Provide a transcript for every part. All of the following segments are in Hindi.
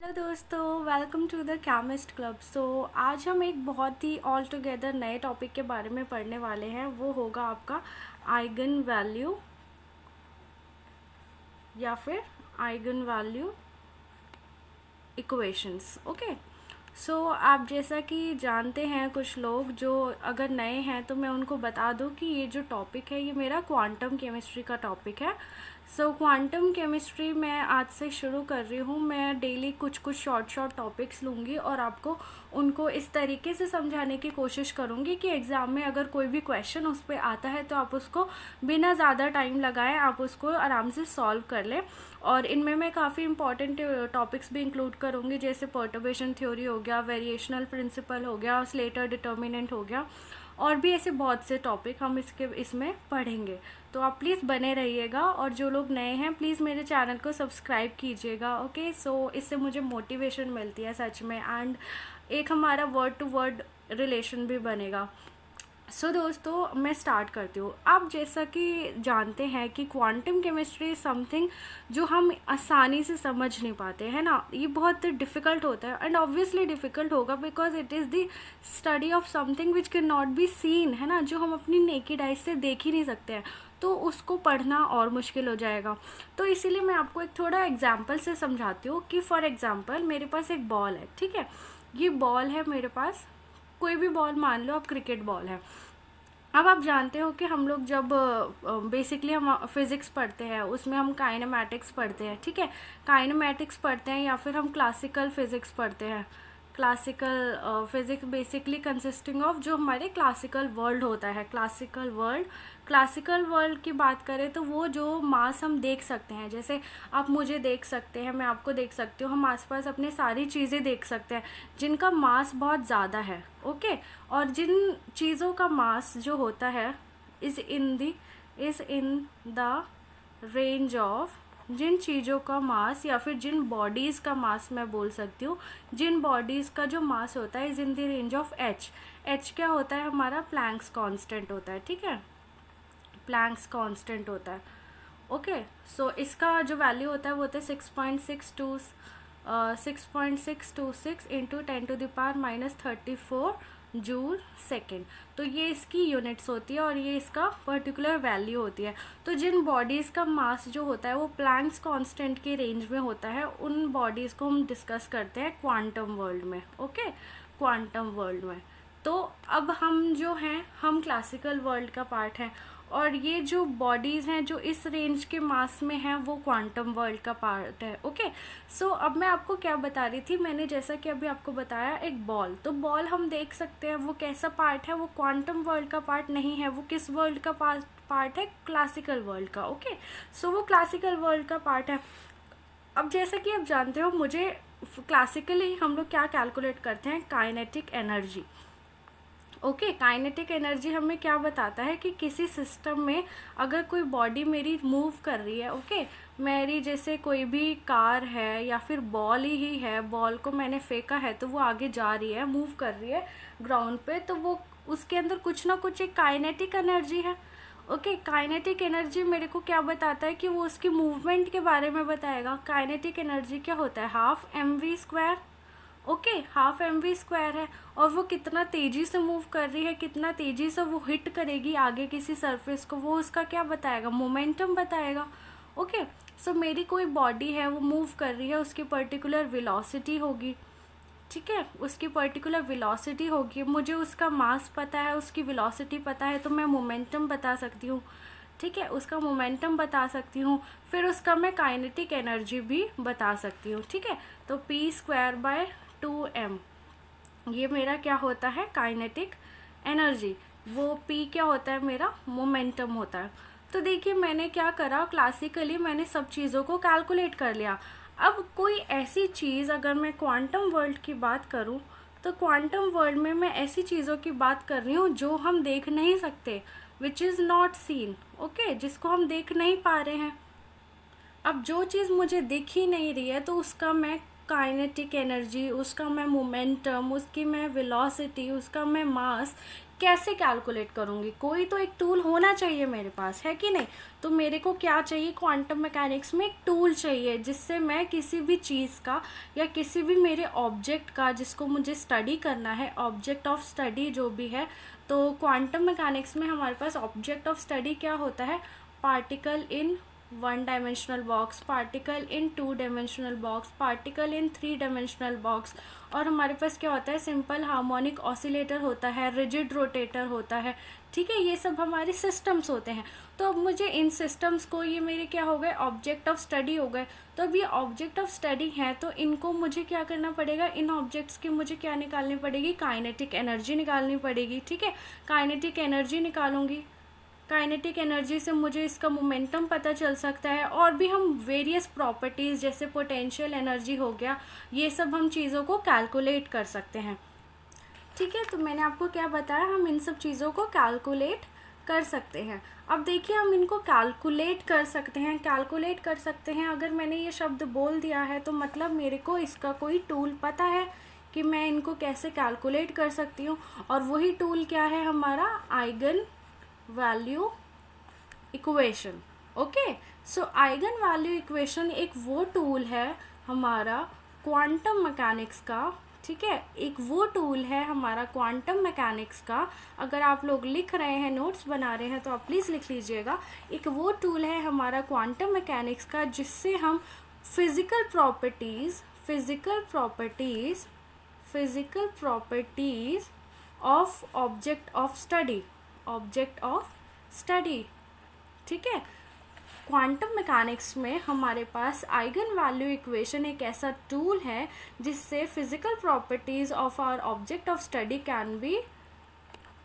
हेलो दोस्तों, welcome to the chemist club. आज हम एक बहुत ही ऑल टुगेदर नए टॉपिक के बारे में पढ़ने वाले हैं। वो होगा आपका आइगन वैल्यू या फिर आइगन वैल्यू इक्वेशंस। ओके, आप जैसा कि जानते हैं, कुछ लोग जो अगर नए हैं तो मैं उनको बता दूं कि ये जो टॉपिक है ये मेरा क्वांटम केमिस्ट्री का टॉपिक है। क्वांटम केमिस्ट्री मैं आज से शुरू कर रही हूँ। मैं डेली कुछ कुछ शॉर्ट टॉपिक्स लूँगी और आपको उनको इस तरीके से समझाने की कोशिश करूँगी कि एग्ज़ाम में अगर कोई भी क्वेश्चन उस पर आता है तो आप उसको बिना ज़्यादा टाइम लगाएं आप उसको आराम से सॉल्व कर लें। और इनमें मैं काफ़ी इंपॉर्टेंट टॉपिक्स भी इंक्लूड करूँगी, जैसे पर्टर्बेशन थ्योरी हो गया, वेरिएशनल प्रिंसिपल हो गया, स्लेटर डिटर्मिनेंट हो गया, और भी ऐसे बहुत से टॉपिक हम इसमें पढ़ेंगे। तो आप प्लीज़ बने रहिएगा, और जो लोग नए हैं प्लीज़ मेरे चैनल को सब्सक्राइब कीजिएगा। ओके, इससे मुझे मोटिवेशन मिलती है सच में, एंड एक हमारा वर्ड टू वर्ड रिलेशन भी बनेगा। दोस्तों, मैं स्टार्ट करती हूँ। आप जैसा कि जानते हैं कि क्वांटम केमिस्ट्री समथिंग जो हम आसानी से समझ नहीं पाते हैं ना, ये बहुत डिफ़िकल्ट होता है, एंड ऑब्वियसली डिफ़िकल्ट होगा because it is the study of something which can not be seen, है ना, जो हम अपनी नेकेड आइज से देख ही नहीं सकते हैं, तो उसको पढ़ना और मुश्किल हो जाएगा। तो इसीलिए मैं आपको एक थोड़ा एग्जाम्पल से समझाती हूँ कि फॉर एग्जाम्पल मेरे पास एक बॉल है, ठीक है, ये बॉल है मेरे पास, कोई भी बॉल मान लो, आप क्रिकेट बॉल है। अब आप जानते हो कि हम लोग जब बेसिकली हम फिज़िक्स पढ़ते हैं उसमें हम काइनेमैटिक्स पढ़ते हैं, ठीक है, काइनेमैटिक्स पढ़ते हैं या फिर हम क्लासिकल फिज़िक्स पढ़ते हैं। Classical physics basically consisting of जो हमारे क्लासिकल वर्ल्ड होता है, क्लासिकल वर्ल्ड की बात करें तो वो जो मास हम देख सकते हैं, जैसे आप मुझे देख सकते हैं, मैं आपको देख सकती हूँ, हम आसपास अपने सारी चीज़ें देख सकते हैं जिनका मास बहुत ज़्यादा है। ओके, और जिन चीज़ों का मास जो होता है is in the range of, जिन चीज़ों का मास या फिर जिन बॉडीज़ का मास मैं बोल सकती हूँ, जिन बॉडीज़ का जो मास होता है is in the range of H क्या होता है, हमारा प्लैंक्स कांस्टेंट होता है, ठीक है, प्लैंक्स कांस्टेंट होता है। ओके, इसका जो वैल्यू होता है वो होता है 6.626 इंटू 10⁻⁻34 जूल सेकेंड। तो ये इसकी यूनिट्स होती है और ये इसका पर्टिकुलर वैल्यू होती है। तो जिन बॉडीज़ का मास जो होता है वो प्लैंक्स कांस्टेंट के रेंज में होता है, उन बॉडीज़ को हम डिस्कस करते हैं क्वांटम वर्ल्ड में। ओके, क्वांटम वर्ल्ड में। तो अब हम जो हैं, हम क्लासिकल वर्ल्ड का पार्ट हैं, और ये जो बॉडीज़ हैं जो इस रेंज के मास में हैं वो क्वांटम वर्ल्ड का पार्ट है। ओके, अब मैं आपको क्या बता रही थी, मैंने जैसा कि अभी आपको बताया एक बॉल, तो बॉल हम देख सकते हैं, वो कैसा पार्ट है, वो क्वांटम वर्ल्ड का पार्ट नहीं है, वो किस वर्ल्ड का पार्ट है, क्लासिकल वर्ल्ड का। ओके, वो क्लासिकल वर्ल्ड का पार्ट है। अब जैसा कि आप जानते हो, मुझे क्लासिकली हम लोग क्या कैलकुलेट करते हैं, kinetic energy. Okay, kinetic energy हमें क्या बताता है कि किसी सिस्टम में अगर कोई बॉडी मेरी मूव कर रही है, ओके, मेरी जैसे कोई भी कार है या फिर बॉल ही है, बॉल को मैंने फेंका है तो वो आगे जा रही है, मूव कर रही है ग्राउंड पे, तो वो उसके अंदर कुछ ना कुछ एक काइनेटिक एनर्जी है। ओके, काइनेटिक एनर्जी मेरे को क्या बताता है कि वो उसकी मूवमेंट के बारे में बताएगा। काइनेटिक एनर्जी क्या होता है, half mv²। Okay, half mv² है, और वो कितना तेज़ी से मूव कर रही है, कितना तेज़ी से वो हिट करेगी आगे किसी सरफेस को, वो उसका क्या बताएगा, मोमेंटम बताएगा। ओके, मेरी कोई बॉडी है, वो मूव कर रही है, उसकी पर्टिकुलर वेलोसिटी होगी, ठीक है, उसकी पर्टिकुलर वेलोसिटी होगी, मुझे उसका मास पता है, उसकी वेलोसिटी पता है, तो मैं मोमेंटम बता सकती हूँ, ठीक है, उसका मोमेंटम बता सकती हूँ, फिर उसका मैं काइनेटिक एनर्जी भी बता सकती हूँ, ठीक है। तो p²/2m ये मेरा क्या होता है, काइनेटिक एनर्जी। वो p क्या होता है, मेरा मोमेंटम होता है। तो देखिए, मैंने क्या करा, क्लासिकली मैंने सब चीज़ों को कैलकुलेट कर लिया। अब कोई ऐसी चीज़, अगर मैं क्वांटम वर्ल्ड की बात करूँ, तो क्वांटम वर्ल्ड में मैं ऐसी चीज़ों की बात कर रही हूँ जो हम देख नहीं सकते, which is not seen. Okay, जिसको हम देख नहीं पा रहे हैं। अब जो चीज़ मुझे दिख ही नहीं रही है तो उसका मैं काइनेटिक एनर्जी, उसका मैं मोमेंटम, उसकी मैं वेलोसिटी, उसका मैं मास, कैसे कैलकुलेट करूँगी? कोई तो एक टूल होना चाहिए मेरे पास, है कि नहीं? तो मेरे को क्या चाहिए, क्वांटम मैकेनिक्स में एक टूल चाहिए जिससे मैं किसी भी चीज़ का या किसी भी मेरे ऑब्जेक्ट का जिसको मुझे स्टडी करना है, ऑब्जेक्ट ऑफ स्टडी जो भी है, तो क्वांटम मैकेनिक्स में हमारे पास ऑब्जेक्ट ऑफ स्टडी क्या होता है? Particle in 1 dimensional box, particle in 2 dimensional box, particle in 3 dimensional box, और हमारे पास क्या होता है? सिंपल हार्मोनिक ऑसिलेटर होता है, रिजिड रोटेटर होता है, ठीक है? ये सब हमारे सिस्टम्स होते हैं। तो अब मुझे इन सिस्टम्स को, ये मेरे क्या हो गए? ऑब्जेक्ट ऑफ स्टडी हो गए। तो अब ये ऑब्जेक्ट ऑफ स्टडी हैं, तो इनको मुझे क्या करना पड़ेगा? इन ऑब्जेक्ट्स की मुझे क्या निकालनी पड़ेगी? काइनेटिक एनर्जी निकालनी पड़ेगी, ठीक है? काइनेटिक एनर्जी निकालूंगी, काइनेटिक एनर्जी से मुझे इसका मोमेंटम पता चल सकता है, और भी हम वेरियस प्रॉपर्टीज़ जैसे पोटेंशियल एनर्जी हो गया, ये सब हम चीज़ों को कैलकुलेट कर सकते हैं, ठीक है? तो मैंने आपको क्या बताया, हम इन सब चीज़ों को कैलकुलेट कर सकते हैं। अब देखिए, हम इनको कैलकुलेट कर सकते हैं, कैलकुलेट कर सकते हैं। अगर मैंने ये शब्द बोल दिया है तो मतलब मेरे को इसका कोई टूल पता है कि मैं इनको कैसे कैलकुलेट कर सकती हूँ, और वही टूल क्या है हमारा? Eigen value equation. ओके, सो आइगन वैल्यू इक्वेशन एक वो टूल है हमारा क्वांटम मैकेनिक्स का, ठीक है? एक वो टूल है हमारा क्वांटम मैकेनिक्स का। अगर आप लोग लिख रहे हैं, नोट्स बना रहे हैं, तो आप प्लीज़ लिख लीजिएगा। एक वो टूल है हमारा क्वांटम मैकेनिक्स का जिससे हम physical properties of object of study, ठीक है? क्वांटम मैकेनिक्स में हमारे पास आइगन वैल्यू इक्वेशन एक ऐसा टूल है जिससे physical properties of our object of study can be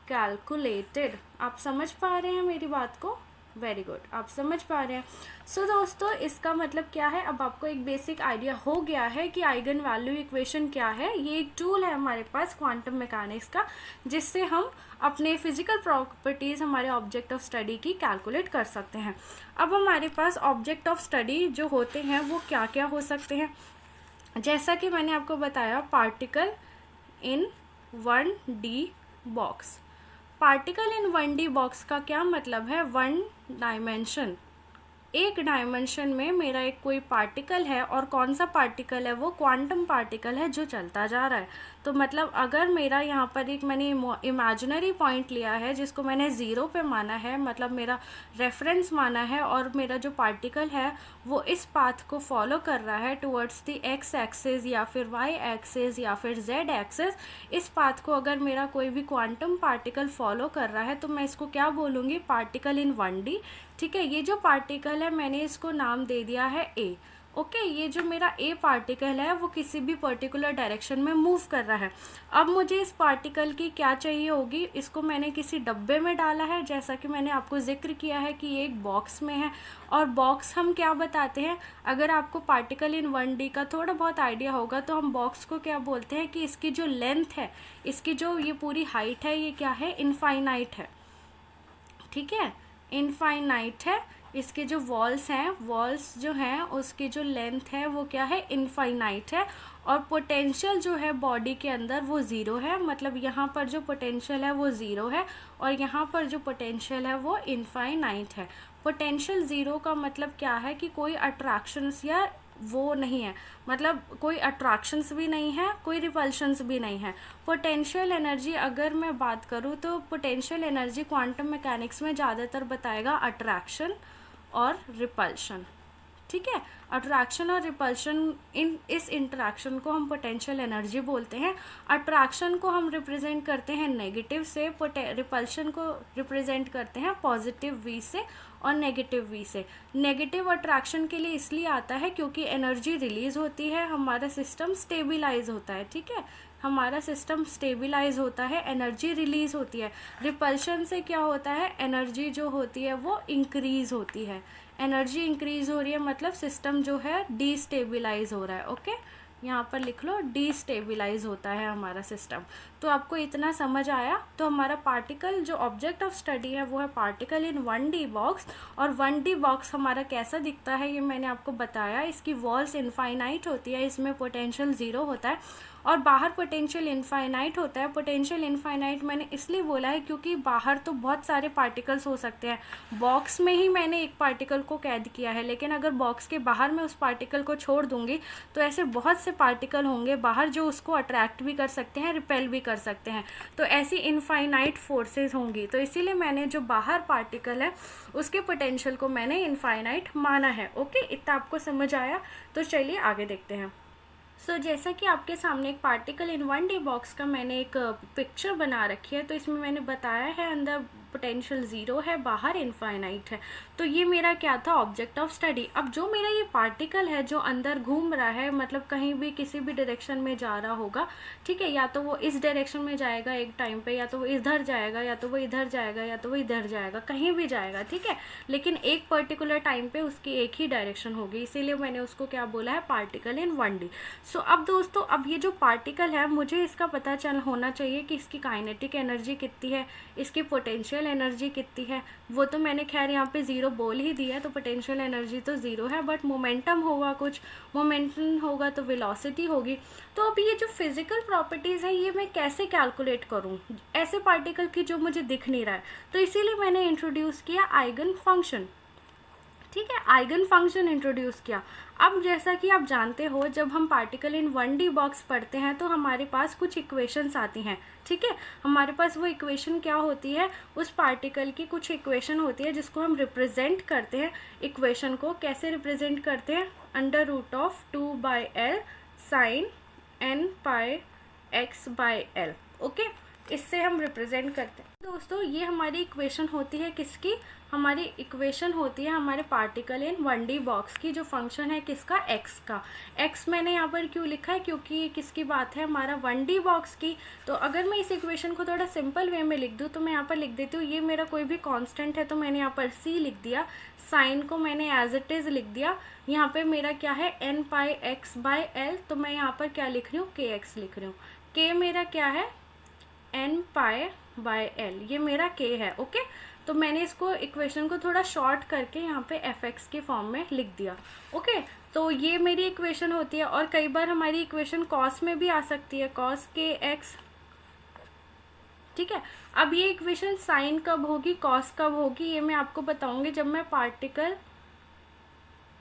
calculated. आप समझ पा रहे हैं मेरी बात को? वेरी गुड, आप समझ पा रहे हैं। सो दोस्तों, इसका मतलब क्या है? अब आपको एक बेसिक आइडिया हो गया है कि आइगन वैल्यू इक्वेशन क्या है। ये एक टूल है हमारे पास क्वांटम मैकेनिक्स का जिससे हम अपने फिजिकल प्रॉपर्टीज़ हमारे ऑब्जेक्ट ऑफ स्टडी की कैलकुलेट कर सकते हैं। अब हमारे पास ऑब्जेक्ट ऑफ स्टडी जो होते हैं वो क्या क्या हो सकते हैं? जैसा कि मैंने आपको बताया, particle in 1D box. Particle in 1D box का क्या मतलब है? 1 डायमेंशन, एक डायमेंशन में मेरा एक कोई पार्टिकल है, और कौन सा पार्टिकल है? वो क्वांटम पार्टिकल है जो चलता जा रहा है। तो मतलब अगर मेरा यहाँ पर एक मैंने इमेजिनरी पॉइंट लिया है जिसको मैंने 0 पे माना है, मतलब मेरा रेफरेंस माना है, और मेरा जो पार्टिकल है वो इस पाथ को फॉलो कर रहा है टुवर्ड्स द एक्स एक्सिस या फिर वाई एक्सिस या फिर जेड एक्सिस, इस पाथ को अगर मेरा कोई भी क्वांटम पार्टिकल फॉलो कर रहा है तो मैं इसको क्या बोलूँगी? पार्टिकल इन 1D, ठीक है? ये जो पार्टिकल है मैंने इसको नाम दे दिया है ए। ओके, ये जो मेरा ए पार्टिकल है वो किसी भी पर्टिकुलर डायरेक्शन में मूव कर रहा है। अब मुझे इस पार्टिकल की क्या चाहिए होगी? इसको मैंने किसी डब्बे में डाला है, जैसा कि मैंने आपको जिक्र किया है कि ये एक बॉक्स में है, और बॉक्स हम क्या बताते हैं? अगर आपको पार्टिकल इन 1D का थोड़ा बहुत आइडिया होगा तो हम बॉक्स को क्या बोलते हैं कि इसकी जो लेंथ है, इसकी जो ये पूरी हाइट है, ये क्या है? इनफाइनाइट है, ठीक है? इनफाइनाइट है। इसके जो वॉल्स हैं, वॉल्स जो हैं उसकी जो लेंथ है वो क्या है? इनफाइनाइट है। और पोटेंशियल जो है बॉडी के अंदर वो 0 है, मतलब यहाँ पर जो पोटेंशियल है वो 0 है, और यहाँ पर जो पोटेंशियल है वो इनफाइनाइट है। पोटेंशियल 0 का मतलब क्या है? कि कोई अट्रैक्शंस या वो नहीं है, मतलब कोई अट्रैक्शंस भी नहीं है, कोई रिपल्शंस भी नहीं है। पोटेंशियल एनर्जी अगर मैं बात करूँ तो पोटेंशियल एनर्जी क्वांटम मैकेनिक्स में ज़्यादातर बताएगा अट्रैक्शन और रिपल्शन, ठीक है? अट्रैक्शन और रिपल्शन, इस इंटरेक्शन को हम पोटेंशियल एनर्जी बोलते हैं। अट्रैक्शन को हम रिप्रेजेंट करते हैं नेगेटिव से, रिपल्शन को रिप्रेजेंट करते हैं पॉजिटिव वी से और नेगेटिव वी से। नेगेटिव अट्रैक्शन के लिए इसलिए आता है क्योंकि एनर्जी रिलीज होती है, हमारा सिस्टम स्टेबिलाइज होता है, ठीक है? हमारा सिस्टम स्टेबिलाइज होता है, एनर्जी रिलीज होती है। रिपल्शन से क्या होता है? एनर्जी जो होती है वो इंक्रीज होती है। एनर्जी इंक्रीज हो रही है मतलब सिस्टम जो है डीस्टेबिलाइज हो रहा है। ओके, यहाँ पर लिख लो, डीस्टेबिलाइज होता है हमारा सिस्टम। तो आपको इतना समझ आया? तो हमारा पार्टिकल जो ऑब्जेक्ट ऑफ स्टडी है वो है पार्टिकल इन 1D बॉक्स। और 1D बॉक्स हमारा कैसा दिखता है ये मैंने आपको बताया। इसकी वॉल्स इनफाइनाइट होती है, इसमें पोटेंशियल 0 होता है, और बाहर पोटेंशियल इनफाइनाइट होता है। पोटेंशियल इनफाइनाइट मैंने इसलिए बोला है क्योंकि बाहर तो बहुत सारे पार्टिकल्स हो सकते हैं। बॉक्स में ही मैंने एक पार्टिकल को कैद किया है, लेकिन अगर बॉक्स के बाहर मैं उस पार्टिकल को छोड़ दूंगी तो ऐसे बहुत से पार्टिकल होंगे बाहर जो उसको अट्रैक्ट भी कर सकते हैं, रिपेल भी कर सकते हैं। तो ऐसी इनफाइनाइट फोर्सेस होंगी, तो इसीलिए मैंने जो बाहर पार्टिकल है उसके पोटेंशियल को मैंने इनफाइनाइट माना है। ओके, इतना आपको समझ आया? तो चलिए आगे देखते हैं। जैसा कि आपके सामने एक पार्टिकल इन 1D बॉक्स का मैंने एक पिक्चर बना रखी है, तो इसमें मैंने बताया है अंदर पोटेंशियल ज़ीरो है, बाहर इनफाइनाइट है। तो ये मेरा क्या था, ऑब्जेक्ट ऑफ स्टडी। अब जो मेरा ये पार्टिकल है जो अंदर घूम रहा है, मतलब कहीं भी किसी भी डायरेक्शन में जा रहा होगा, ठीक है, या तो वो इस डायरेक्शन में जाएगा एक टाइम पे, या तो वो इधर जाएगा, या तो वो इधर जाएगा, या तो वो इधर जाएगा, कहीं भी जाएगा, ठीक है, लेकिन एक पर्टिकुलर टाइम पे उसकी एक ही डायरेक्शन होगी, इसीलिए मैंने उसको क्या बोला है, पार्टिकल इन 1D। अब दोस्तों, अब ये जो पार्टिकल है मुझे इसका पता चल होना चाहिए कि इसकी काइनेटिक एनर्जी कितनी है, इसकी पोटेंशियल एनर्जी कितनी है। वो तो मैंने खैर यहाँ पे ज़ीरो बोल ही दिया है, तो पोटेंशियल एनर्जी तो ज़ीरो है, बट मोमेंटम होगा, कुछ मोमेंटम होगा तो वेलोसिटी होगी। तो अब ये जो फिजिकल प्रॉपर्टीज़ है ये मैं कैसे कैलकुलेट करूँ ऐसे पार्टिकल की जो मुझे दिख नहीं रहा है, तो इसीलिए मैंने इंट्रोड्यूस किया आइगन फंक्शन। ठीक है, आइगन फंक्शन इंट्रोड्यूस किया। अब जैसा कि आप जानते हो, जब हम पार्टिकल इन 1D बॉक्स पढ़ते हैं तो हमारे पास कुछ इक्वेशंस आती हैं, ठीक है, हमारे पास वो इक्वेशन क्या होती है, उस पार्टिकल की कुछ इक्वेशन होती है जिसको हम रिप्रेजेंट करते हैं। इक्वेशन को कैसे रिप्रेजेंट करते हैं, √2/L sin n pi x/L। Okay, इससे हम रिप्रेजेंट करते हैं। दोस्तों, ये हमारी इक्वेशन होती है किसकी, हमारी इक्वेशन होती है हमारे पार्टिकल इन 1D बॉक्स की, जो फंक्शन है किसका, x का। x मैंने यहाँ पर क्यों लिखा है, क्योंकि ये किसकी बात है, हमारा 1D बॉक्स की। तो अगर मैं इस इक्वेशन को थोड़ा सिंपल वे में लिख दूँ तो मैं यहाँ पर लिख देती हूँ, ये मेरा कोई भी कांस्टेंट है तो मैंने यहाँ पर c लिख दिया, साइन को मैंने एज इट इज़ लिख दिया। यहाँ पे मेरा क्या है, n pi x/L, तो मैं यहाँ पर क्या लिख रही हूँ, kx लिख रही हूँ। k मेरा क्या है, n pi/L, ये मेरा k है। ओके, तो मैंने इसको इक्वेशन को थोड़ा शॉर्ट करके यहाँ पे fx के फॉर्म में लिख दिया। ओके, तो ये मेरी इक्वेशन होती है। और कई बार हमारी इक्वेशन कॉस में भी आ सकती है, cos kx, ठीक है। अब ये इक्वेशन साइन कब होगी, कॉस कब होगी, ये मैं आपको बताऊंगी जब मैं पार्टिकल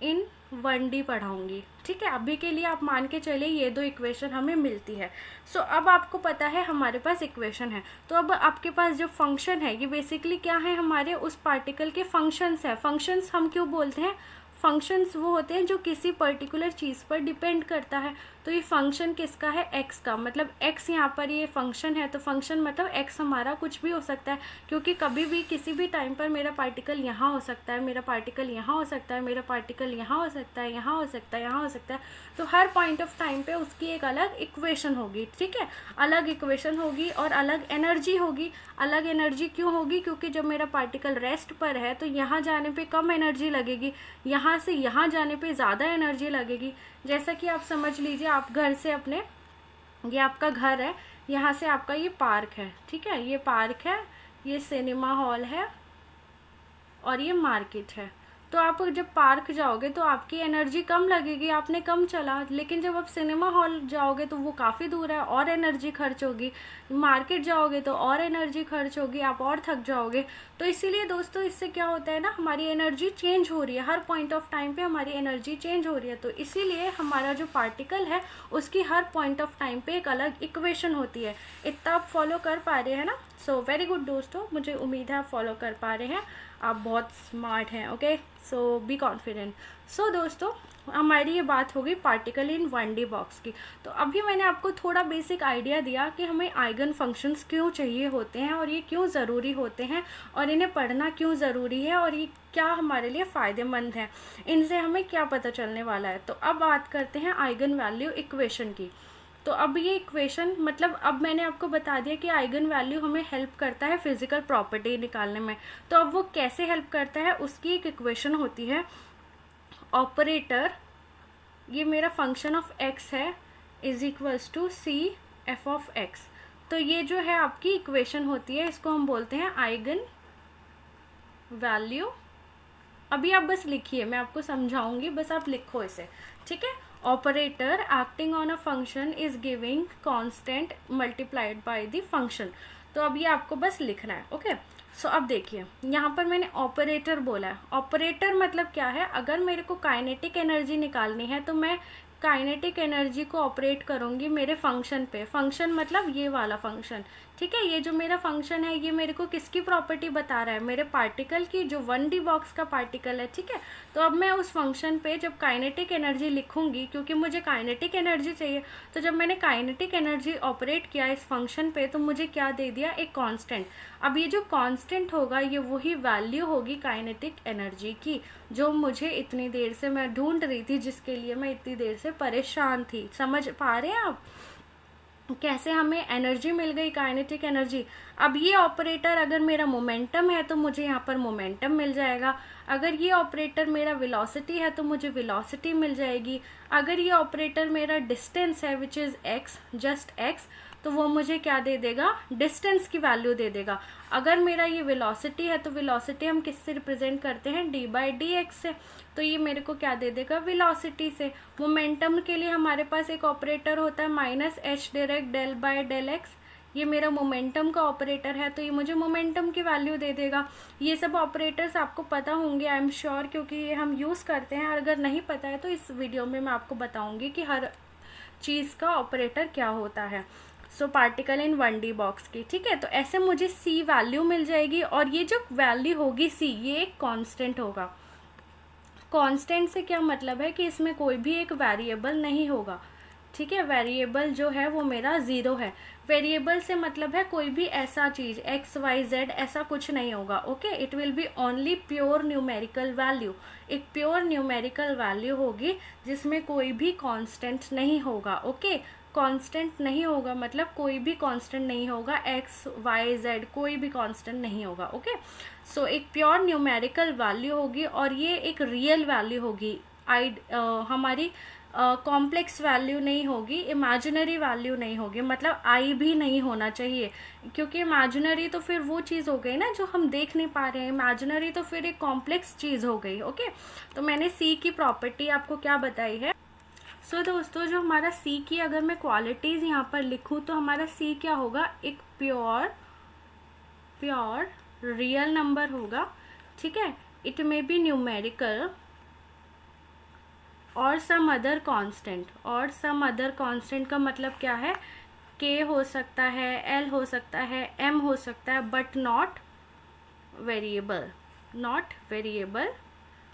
इन 1D पढ़ाऊंगी, ठीक है। अभी के लिए आप मान के चलिए ये दो इक्वेशन हमें मिलती है। अब आपको पता है हमारे पास इक्वेशन है, तो अब आपके पास जो फंक्शन है ये बेसिकली क्या है, हमारे उस पार्टिकल के फंक्शंस है। फंक्शंस हम क्यों बोलते हैं, फंक्शंस वो होते हैं जो किसी पर्टिकुलर चीज़ पर डिपेंड करता है। तो ये फंक्शन किसका है, x का, मतलब x यहाँ पर ये फंक्शन है, तो फंक्शन मतलब x हमारा कुछ भी हो सकता है, क्योंकि कभी भी किसी भी टाइम पर मेरा पार्टिकल यहाँ हो सकता है, मेरा पार्टिकल यहाँ हो सकता है, मेरा पार्टिकल यहाँ हो सकता है, यहाँ हो सकता है, यहाँ हो सकता है। तो हर पॉइंट ऑफ टाइम पे उसकी एक अलग इक्वेशन होगी, ठीक है, अलग इक्वेशन होगी और अलग एनर्जी होगी। अलग एनर्जी क्यों होगी, क्योंकि जब मेरा पार्टिकल रेस्ट पर है तो यहाँ जाने पे कम एनर्जी लगेगी, यहाँ से यहाँ जाने पे ज़्यादा एनर्जी लगेगी। जैसा कि आप समझ लीजिए, आप घर से अपने, ये आपका घर है, यहाँ से आपका ये पार्क है, ठीक है, ये पार्क है, ये सिनेमा हॉल है और ये मार्केट है। तो आप जब पार्क जाओगे तो आपकी एनर्जी कम लगेगी, आपने कम चला, लेकिन जब आप सिनेमा हॉल जाओगे तो वो काफ़ी दूर है और एनर्जी खर्च होगी, मार्केट जाओगे तो और एनर्जी खर्च होगी, आप और थक जाओगे। तो इसीलिए दोस्तों, इससे क्या होता है ना, हमारी एनर्जी चेंज हो रही है, हर पॉइंट ऑफ टाइम पे हमारी एनर्जी चेंज हो रही है। तो इसीलिए हमारा जो पार्टिकल है उसकी हर पॉइंट ऑफ टाइम पे एक अलग इक्वेशन होती है। इतना आप फॉलो कर पा रहे हैं ना, सो वेरी गुड दोस्तों, मुझे उम्मीद है आप फॉलो कर पा रहे हैं, आप बहुत स्मार्ट हैं। Okay, so be confident. So दोस्तों, हमारी ये बात होगी पार्टिकल इन 1D बॉक्स की। तो अभी मैंने आपको थोड़ा बेसिक आइडिया दिया कि हमें आइगन फंक्शंस क्यों चाहिए होते हैं और ये क्यों ज़रूरी होते हैं और इन्हें पढ़ना क्यों ज़रूरी है और ये क्या हमारे लिए फ़ायदेमंद है, इनसे हमें क्या पता चलने वाला है। तो अब बात करते हैं आइगन वैल्यू इक्वेशन की। तो अब ये इक्वेशन, मतलब अब मैंने आपको बता दिया कि आइगन वैल्यू हमें हेल्प करता है फिजिकल प्रॉपर्टी निकालने में। तो अब वो कैसे हेल्प करता है, उसकी एक इक्वेशन होती है, ऑपरेटर, ये मेरा फंक्शन ऑफ x है, is equals to C F of x। तो ये जो है आपकी इक्वेशन होती है, इसको हम बोलते हैं आइगन वैल्यू। अभी आप बस लिखिए, मैं आपको समझाऊंगी, बस आप लिखो इसे, ठीक है। Operator acting on a function is giving constant multiplied by the function. तो अब ये आपको बस लिखना है। ओके, सो अब देखिए यहाँ पर मैंने ऑपरेटर बोला है। ऑपरेटर मतलब क्या है, अगर मेरे को काइनेटिक एनर्जी निकालनी है तो मैं काइनेटिक एनर्जी को ऑपरेट करूँगी मेरे फंक्शन पे। फंक्शन मतलब ये वाला फंक्शन, ठीक है। ये जो मेरा फंक्शन है ये मेरे को किसकी प्रॉपर्टी बता रहा है, मेरे पार्टिकल की, जो 1D बॉक्स का पार्टिकल है, ठीक है। तो अब मैं उस फंक्शन पे जब काइनेटिक एनर्जी लिखूंगी, क्योंकि मुझे काइनेटिक एनर्जी चाहिए, तो जब मैंने काइनेटिक एनर्जी ऑपरेट किया इस फंक्शन पे तो मुझे क्या दे दिया, एक कांस्टेंट। अब ये जो कांस्टेंट होगा ये वही वैल्यू होगी काइनेटिक एनर्जी की, जो मुझे इतनी देर से मैं ढूंढ रही थी, जिसके लिए मैं इतनी देर से परेशान थी। समझ पा रहे हैं आप कैसे हमें एनर्जी मिल गई, काइनेटिक एनर्जी। अब ये ऑपरेटर अगर मेरा मोमेंटम है तो मुझे यहाँ पर मोमेंटम मिल जाएगा। अगर ये ऑपरेटर मेरा वेलोसिटी है तो मुझे वेलोसिटी मिल जाएगी। अगर ये ऑपरेटर मेरा डिस्टेंस है which is x, just x, तो वो मुझे क्या दे देगा, डिस्टेंस की वैल्यू दे देगा। अगर मेरा ये वेलोसिटी है तो वेलोसिटी हम किससे रिप्रेजेंट करते हैं, डी बाई डी एक्स से, तो ये मेरे को क्या दे देगा, वेलोसिटी से। मोमेंटम के लिए हमारे पास एक ऑपरेटर होता है minus H direct del by del x, ये मेरा मोमेंटम का ऑपरेटर है, तो ये मुझे मोमेंटम की वैल्यू दे देगा। ये सब ऑपरेटर्स आपको पता होंगे आई एम श्योर, क्योंकि ये हम यूज़ करते हैं। अगर नहीं पता है तो इस वीडियो में मैं आपको बताऊंगी कि हर चीज़ का ऑपरेटर क्या होता है। So particle in 1D box की, ठीक है। तो ऐसे मुझे C वैल्यू मिल जाएगी, और ये जो वैल्यू होगी C ये एक कांस्टेंट होगा। कांस्टेंट से क्या मतलब है कि इसमें कोई भी एक वेरिएबल नहीं होगा, ठीक है। वेरिएबल जो है वो मेरा 0 है। वेरिएबल से मतलब है कोई भी ऐसा चीज़ x y z ऐसा कुछ नहीं होगा। Okay, it will be only pure numerical value. एक प्योर न्यूमेरिकल वैल्यू होगी जिसमें कोई भी कांस्टेंट नहीं होगा। ओके, कांस्टेंट नहीं होगा मतलब कोई भी कांस्टेंट नहीं होगा, x y z कोई भी कांस्टेंट नहीं होगा। ओके, सो एक प्योर न्यूमेरिकल वैल्यू होगी, और ये एक रियल वैल्यू होगी। हमारी कॉम्प्लेक्स वैल्यू नहीं होगी, इमेजिनरी वैल्यू नहीं होगी, मतलब आई भी नहीं होना चाहिए, क्योंकि इमेजिनरी तो फिर वो चीज़ हो गई ना जो हम देख नहीं पा रहे हैं, इमेजिनरी तो फिर एक कॉम्प्लेक्स चीज़ हो गई। ओके, तो मैंने सी की प्रॉपर्टी आपको क्या बताई है। सो दोस्तों, जो हमारा सी की अगर मैं क्वालिटीज़ यहाँ पर लिखूँ तो हमारा सी क्या होगा, एक प्योर रियल नंबर होगा, ठीक है। इट मे बी न्यूमेरिकल और सम अदर कांस्टेंट। और सम अदर कांस्टेंट का मतलब क्या है, के हो सकता है, एल हो सकता है, एम हो सकता है, बट नॉट वेरिएबल।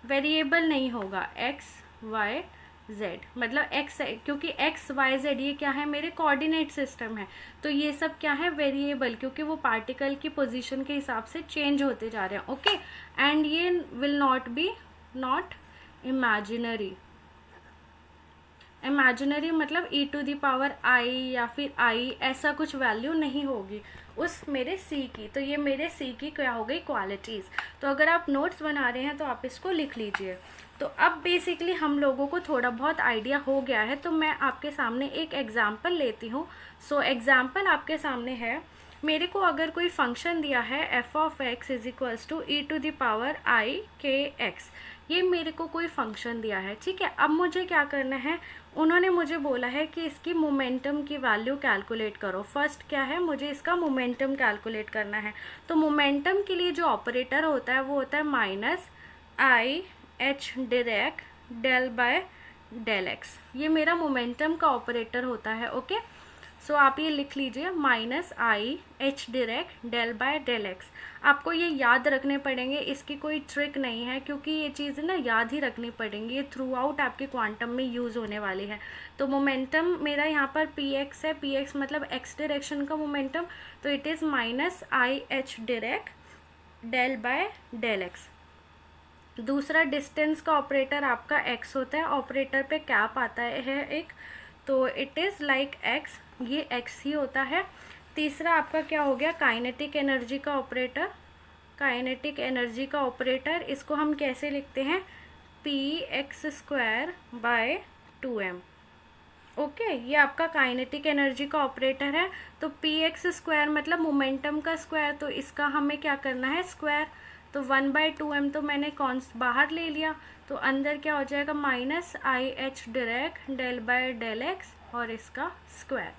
वेरिएबल नहीं होगा, एक्स वाई जेड, मतलब एक्स है, क्योंकि एक्स वाई जेड ये क्या है, मेरे कोऑर्डिनेट सिस्टम है, तो ये सब क्या है, वेरिएबल, क्योंकि वो पार्टिकल की पोजीशन के हिसाब से चेंज होते जा रहे हैं। ओके, एंड ये will not be not imaginary. Imaginary मतलब e to the power i या फिर i, ऐसा कुछ वैल्यू नहीं होगी उस मेरे c की। तो ये मेरे c की क्या हो गई, क्वालिटीज़। तो अगर आप नोट्स बना रहे हैं तो आप इसको लिख लीजिए। तो अब बेसिकली हम लोगों को थोड़ा बहुत आइडिया हो गया है, तो मैं आपके सामने एक एग्जाम्पल लेती हूँ। सो एग्जाम्पल आपके सामने है, मेरे को अगर कोई फंक्शन दिया है f of x is equals to E to the power i k x, ये मेरे को कोई फंक्शन दिया है, ठीक है। अब मुझे क्या करना है, उन्होंने मुझे बोला है कि इसकी मोमेंटम की वैल्यू कैलकुलेट करो। फर्स्ट क्या है, मुझे इसका मोमेंटम कैलकुलेट करना है। तो मोमेंटम के लिए जो ऑपरेटर होता है वो होता है minus I H direct del by del x, ये मेरा मोमेंटम का ऑपरेटर होता है। ओके, सो आप ये लिख लीजिए, minus I H direct del by del x. आपको ये याद रखने पड़ेंगे, इसकी कोई ट्रिक नहीं है, क्योंकि ये चीज़ ना याद ही रखनी पड़ेंगी, ये थ्रू आउट आपके क्वांटम में यूज़ होने वाली है। तो मोमेंटम मेरा यहाँ पर पी एक्स है, पी एक्स मतलब एक्स डायरेक्शन का मोमेंटम, तो it is minus I H direct del by del x. दूसरा डिस्टेंस का ऑपरेटर आपका एक्स होता है, ऑपरेटर पे कैप आता है एक, तो इट इज़ लाइक एक्स, ये एक्स ही होता है। तीसरा आपका क्या हो गया, काइनेटिक एनर्जी का ऑपरेटर। काइनेटिक एनर्जी का ऑपरेटर इसको हम कैसे लिखते हैं, P x square by 2m। Okay, ये आपका काइनेटिक एनर्जी का ऑपरेटर है। तो पी एक्स स्क्वायर मतलब मोमेंटम का स्क्वायर, तो इसका हमें क्या करना है, स्क्वायर। तो 1/2m तो मैंने कॉन्स्ट बाहर ले लिया, तो अंदर क्या हो जाएगा minus I H direct del by del x और इसका स्क्वायर।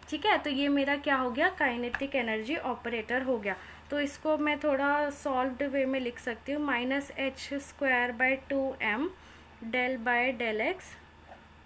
ठीक है, तो ये मेरा क्या हो गया, काइनेटिक एनर्जी ऑपरेटर हो गया। तो इसको मैं थोड़ा सॉल्व्ड वे में लिख सकती हूँ, -h²/2m del by del x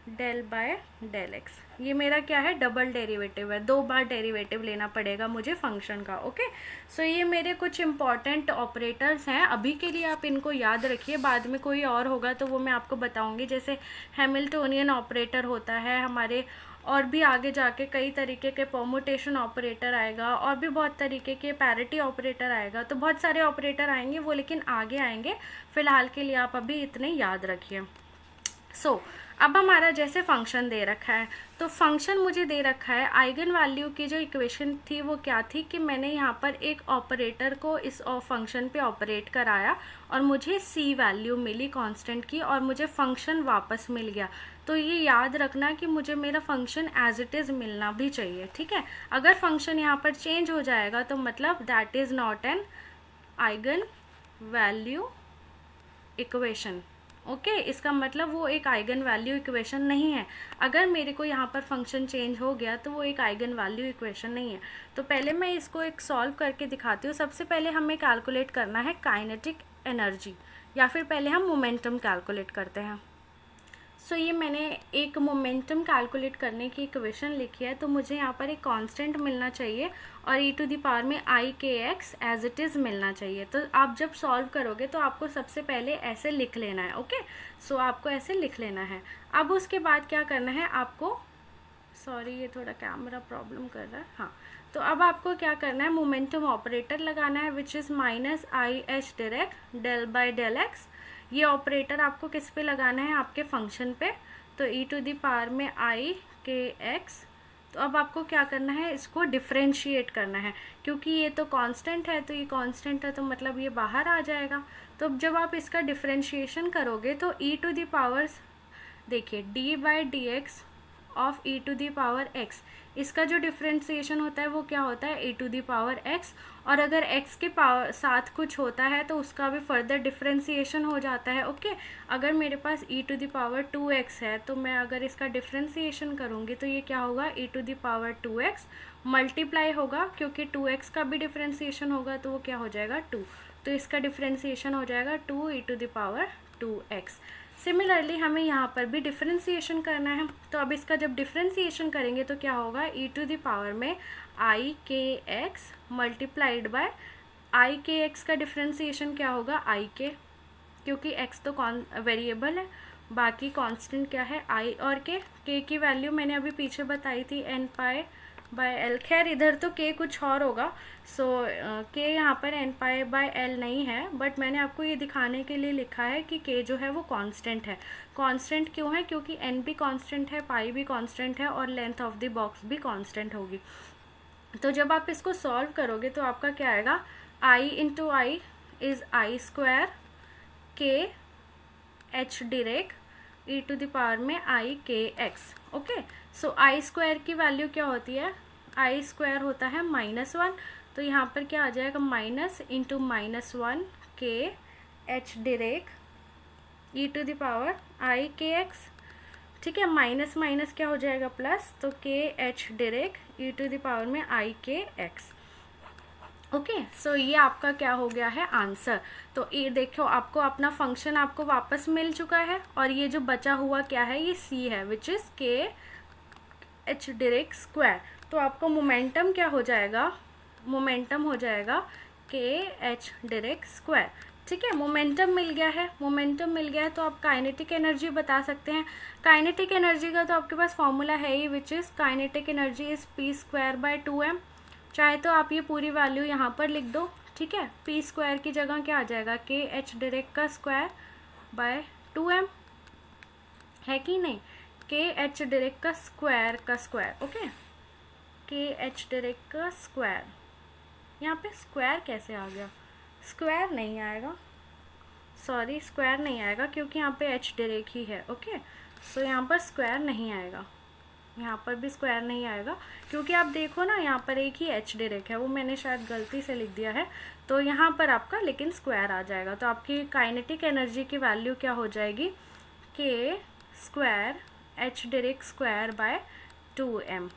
del by del x. ये मेरा क्या है, डबल डेरिवेटिव है, 2 बार डेरिवेटिव लेना पड़ेगा मुझे फंक्शन का। ओके, सो ये मेरे कुछ इंपॉर्टेंट ऑपरेटर्स हैं, अभी के लिए आप इनको याद रखिए, बाद में कोई और होगा तो वो मैं आपको बताऊंगी। जैसे हैमिल्टोनियन ऑपरेटर होता है हमारे, और भी आगे जाके कई तरीके के परमुटेशन ऑपरेटर आएगा, और भी बहुत तरीके के पैरिटी ऑपरेटर आएगा, तो बहुत सारे ऑपरेटर आएंगे वो, लेकिन आगे आएंगे। फिलहाल के लिए आप अभी इतने याद रखिए। सो अब हमारा जैसे फंक्शन दे रखा है, तो फंक्शन मुझे दे रखा है, आइगन वैल्यू की जो इक्वेशन थी वो क्या थी कि मैंने यहाँ पर एक ऑपरेटर को इस फंक्शन पे ऑपरेट कराया और मुझे सी वैल्यू मिली कांस्टेंट की, और मुझे फंक्शन वापस मिल गया। तो ये याद रखना कि मुझे मेरा फंक्शन एज इट इज़ मिलना भी चाहिए। ठीक है, अगर फंक्शन यहाँ पर चेंज हो जाएगा तो मतलब that is not an eigen value equation. Okay, इसका मतलब वो एक आइगन वैल्यू इक्वेशन नहीं है। अगर मेरे को यहाँ पर फंक्शन चेंज हो गया तो वो एक आइगन वैल्यू इक्वेशन नहीं है। तो पहले मैं इसको एक सॉल्व करके दिखाती हूँ। सबसे पहले हमें कैलकुलेट करना है काइनेटिक एनर्जी, या फिर पहले हम मोमेंटम कैलकुलेट करते हैं। सो ये मैंने एक मोमेंटम कैलकुलेट करने की इक्वेशन लिखी है, तो मुझे यहाँ पर एक कांस्टेंट मिलना चाहिए और e टू द पावर में i k x as it is मिलना चाहिए। तो आप जब सॉल्व करोगे तो आपको सबसे पहले ऐसे लिख लेना है। ओके, सो आपको ऐसे लिख लेना है। अब उसके बाद क्या करना है आपको, सॉरी ये थोड़ा कैमरा प्रॉब्लम कर रहा है, हाँ, तो अब आपको क्या करना है, मोमेंटम ऑपरेटर लगाना है which is minus I H direct del by del x. ये ऑपरेटर आपको किस पे लगाना है, आपके फंक्शन पे, तो e टू द पावर में आई के एक्स। तो अब आपको क्या करना है, इसको डिफ्रेंशिएट करना है, क्योंकि ये तो कांस्टेंट है, तो ये कांस्टेंट है तो मतलब ये बाहर आ जाएगा। तो अब जब आप इसका डिफ्रेंशिएशन करोगे तो e टू द पावर, देखिए d by d x of e to the power x, इसका जो डिफ्रेंसिएशन होता है वो क्या होता है, e to the power x। और अगर x के पावर साथ कुछ होता है तो उसका भी फर्दर डिफ्रेंसिएशन हो जाता है। ओके, अगर मेरे पास e to the power 2x है, तो मैं अगर इसका डिफ्रेंसिएशन करूँगी तो ये क्या होगा, e to the power 2x multiply होगा, क्योंकि 2x का भी डिफ्रेंसिएशन होगा तो वो क्या हो जाएगा 2, तो इसका डिफ्रेंसिएशन हो जाएगा 2 e to the power 2x। Similarly हमें यहाँ पर भी डिफ्रेंसिएशन करना है, तो अब इसका जब डिफ्रेंसिएशन करेंगे तो क्या होगा, e टू द पावर में i k x multiplied by I k x का डिफ्रेंसिएशन क्या होगा, आई के, क्योंकि x तो वेरिएबल है, बाकी कांस्टेंट क्या है आई और k की वैल्यू मैंने अभी पीछे बताई थी n पाई बाय एल। खैर इधर तो k कुछ और होगा, सो k यहाँ पर n पाई बाय एल नहीं है, बट मैंने आपको ये दिखाने के लिए लिखा है कि k जो है वो कांस्टेंट है। कांस्टेंट क्यों है, क्योंकि n भी कांस्टेंट है, पाई भी कांस्टेंट है, और लेंथ ऑफ द बॉक्स भी कांस्टेंट होगी। तो जब आप इसको सॉल्व करोगे तो आपका क्या आएगा, i into i is i square k h direct e to the power में i k x. Okay, so i square की वैल्यू क्या होती है, आई स्क्वायर होता है -1, तो यहाँ पर क्या आ जाएगा, minus into -1 k h direct e to the power i k x. ठीक है, माइनस माइनस क्या हो जाएगा प्लस, तो k h direct e to the power में आई के एक्स। ओके, सो ये आपका क्या हो गया है आंसर। तो ये देखो आपको अपना फंक्शन आपको वापस मिल चुका है, और ये जो बचा हुआ क्या है, ये c है विच इज़ के एच डायरेक्ट स्क्वायर। तो आपको मोमेंटम क्या हो जाएगा, मोमेंटम हो जाएगा के एच डायरेक्ट स्क्वायर। ठीक है, मोमेंटम मिल गया है, मोमेंटम मिल गया है, तो आप काइनेटिक एनर्जी बता सकते हैं। काइनेटिक एनर्जी का तो आपके पास फॉर्मूला है ही, which is kinetic energy is p²/2m। चाहे तो आप ये पूरी वैल्यू यहाँ पर लिख दो। ठीक है, p स्क्वायर की जगह क्या आ जाएगा, के एच डायरेक्ट का स्क्वायर बाय 2m, है कि नहीं, के एच डायरेक्ट का स्क्वायर। ओके, के एच डायरेक्ट का स्क्वायर, यहाँ पे स्क्वायर कैसे आ गया, स्क्वायर नहीं आएगा, सॉरी स्क्वायर नहीं आएगा, क्योंकि यहाँ पे एच डायरेक्ट ही है। ओके, सो यहाँ पर स्क्वायर नहीं आएगा, यहाँ पर भी स्क्वायर नहीं आएगा, क्योंकि आप देखो ना यहाँ पर एक ही एच डायरेक्ट है, वो मैंने शायद गलती से लिख दिया है, तो यहाँ पर आपका लेकिन स्क्वायर आ जाएगा, तो आपकी काइनेटिक एनर्जी की वैल्यू क्या हो जाएगी, k square h direct square by 2m।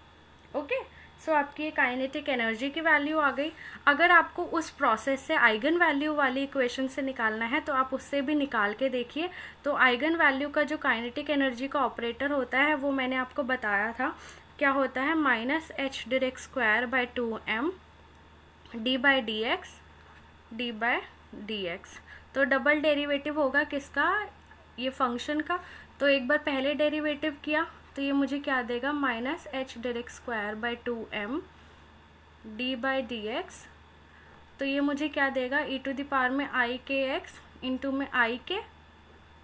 Okay, so आपकी काइनेटिक एनर्जी की वैल्यू आ गई। अगर आपको उस प्रोसेस से आइगन वैल्यू वाली इक्वेशन से निकालना है तो आप उससे भी निकाल के देखिए। तो आइगन वैल्यू का जो काइनेटिक एनर्जी का ऑपरेटर होता है वो मैंने आपको बताया था, क्या होता है, minus H direct square by 2m D by d x. तो डबल डेरिवेटिव होगा किसका, ये फंक्शन का। तो एक बार पहले डेरिवेटिव किया तो ये मुझे क्या देगा, minus H direct square by 2m D by d x. तो ये मुझे क्या देगा, ई टू द पावर में आई के एक्स इंटू में आई के।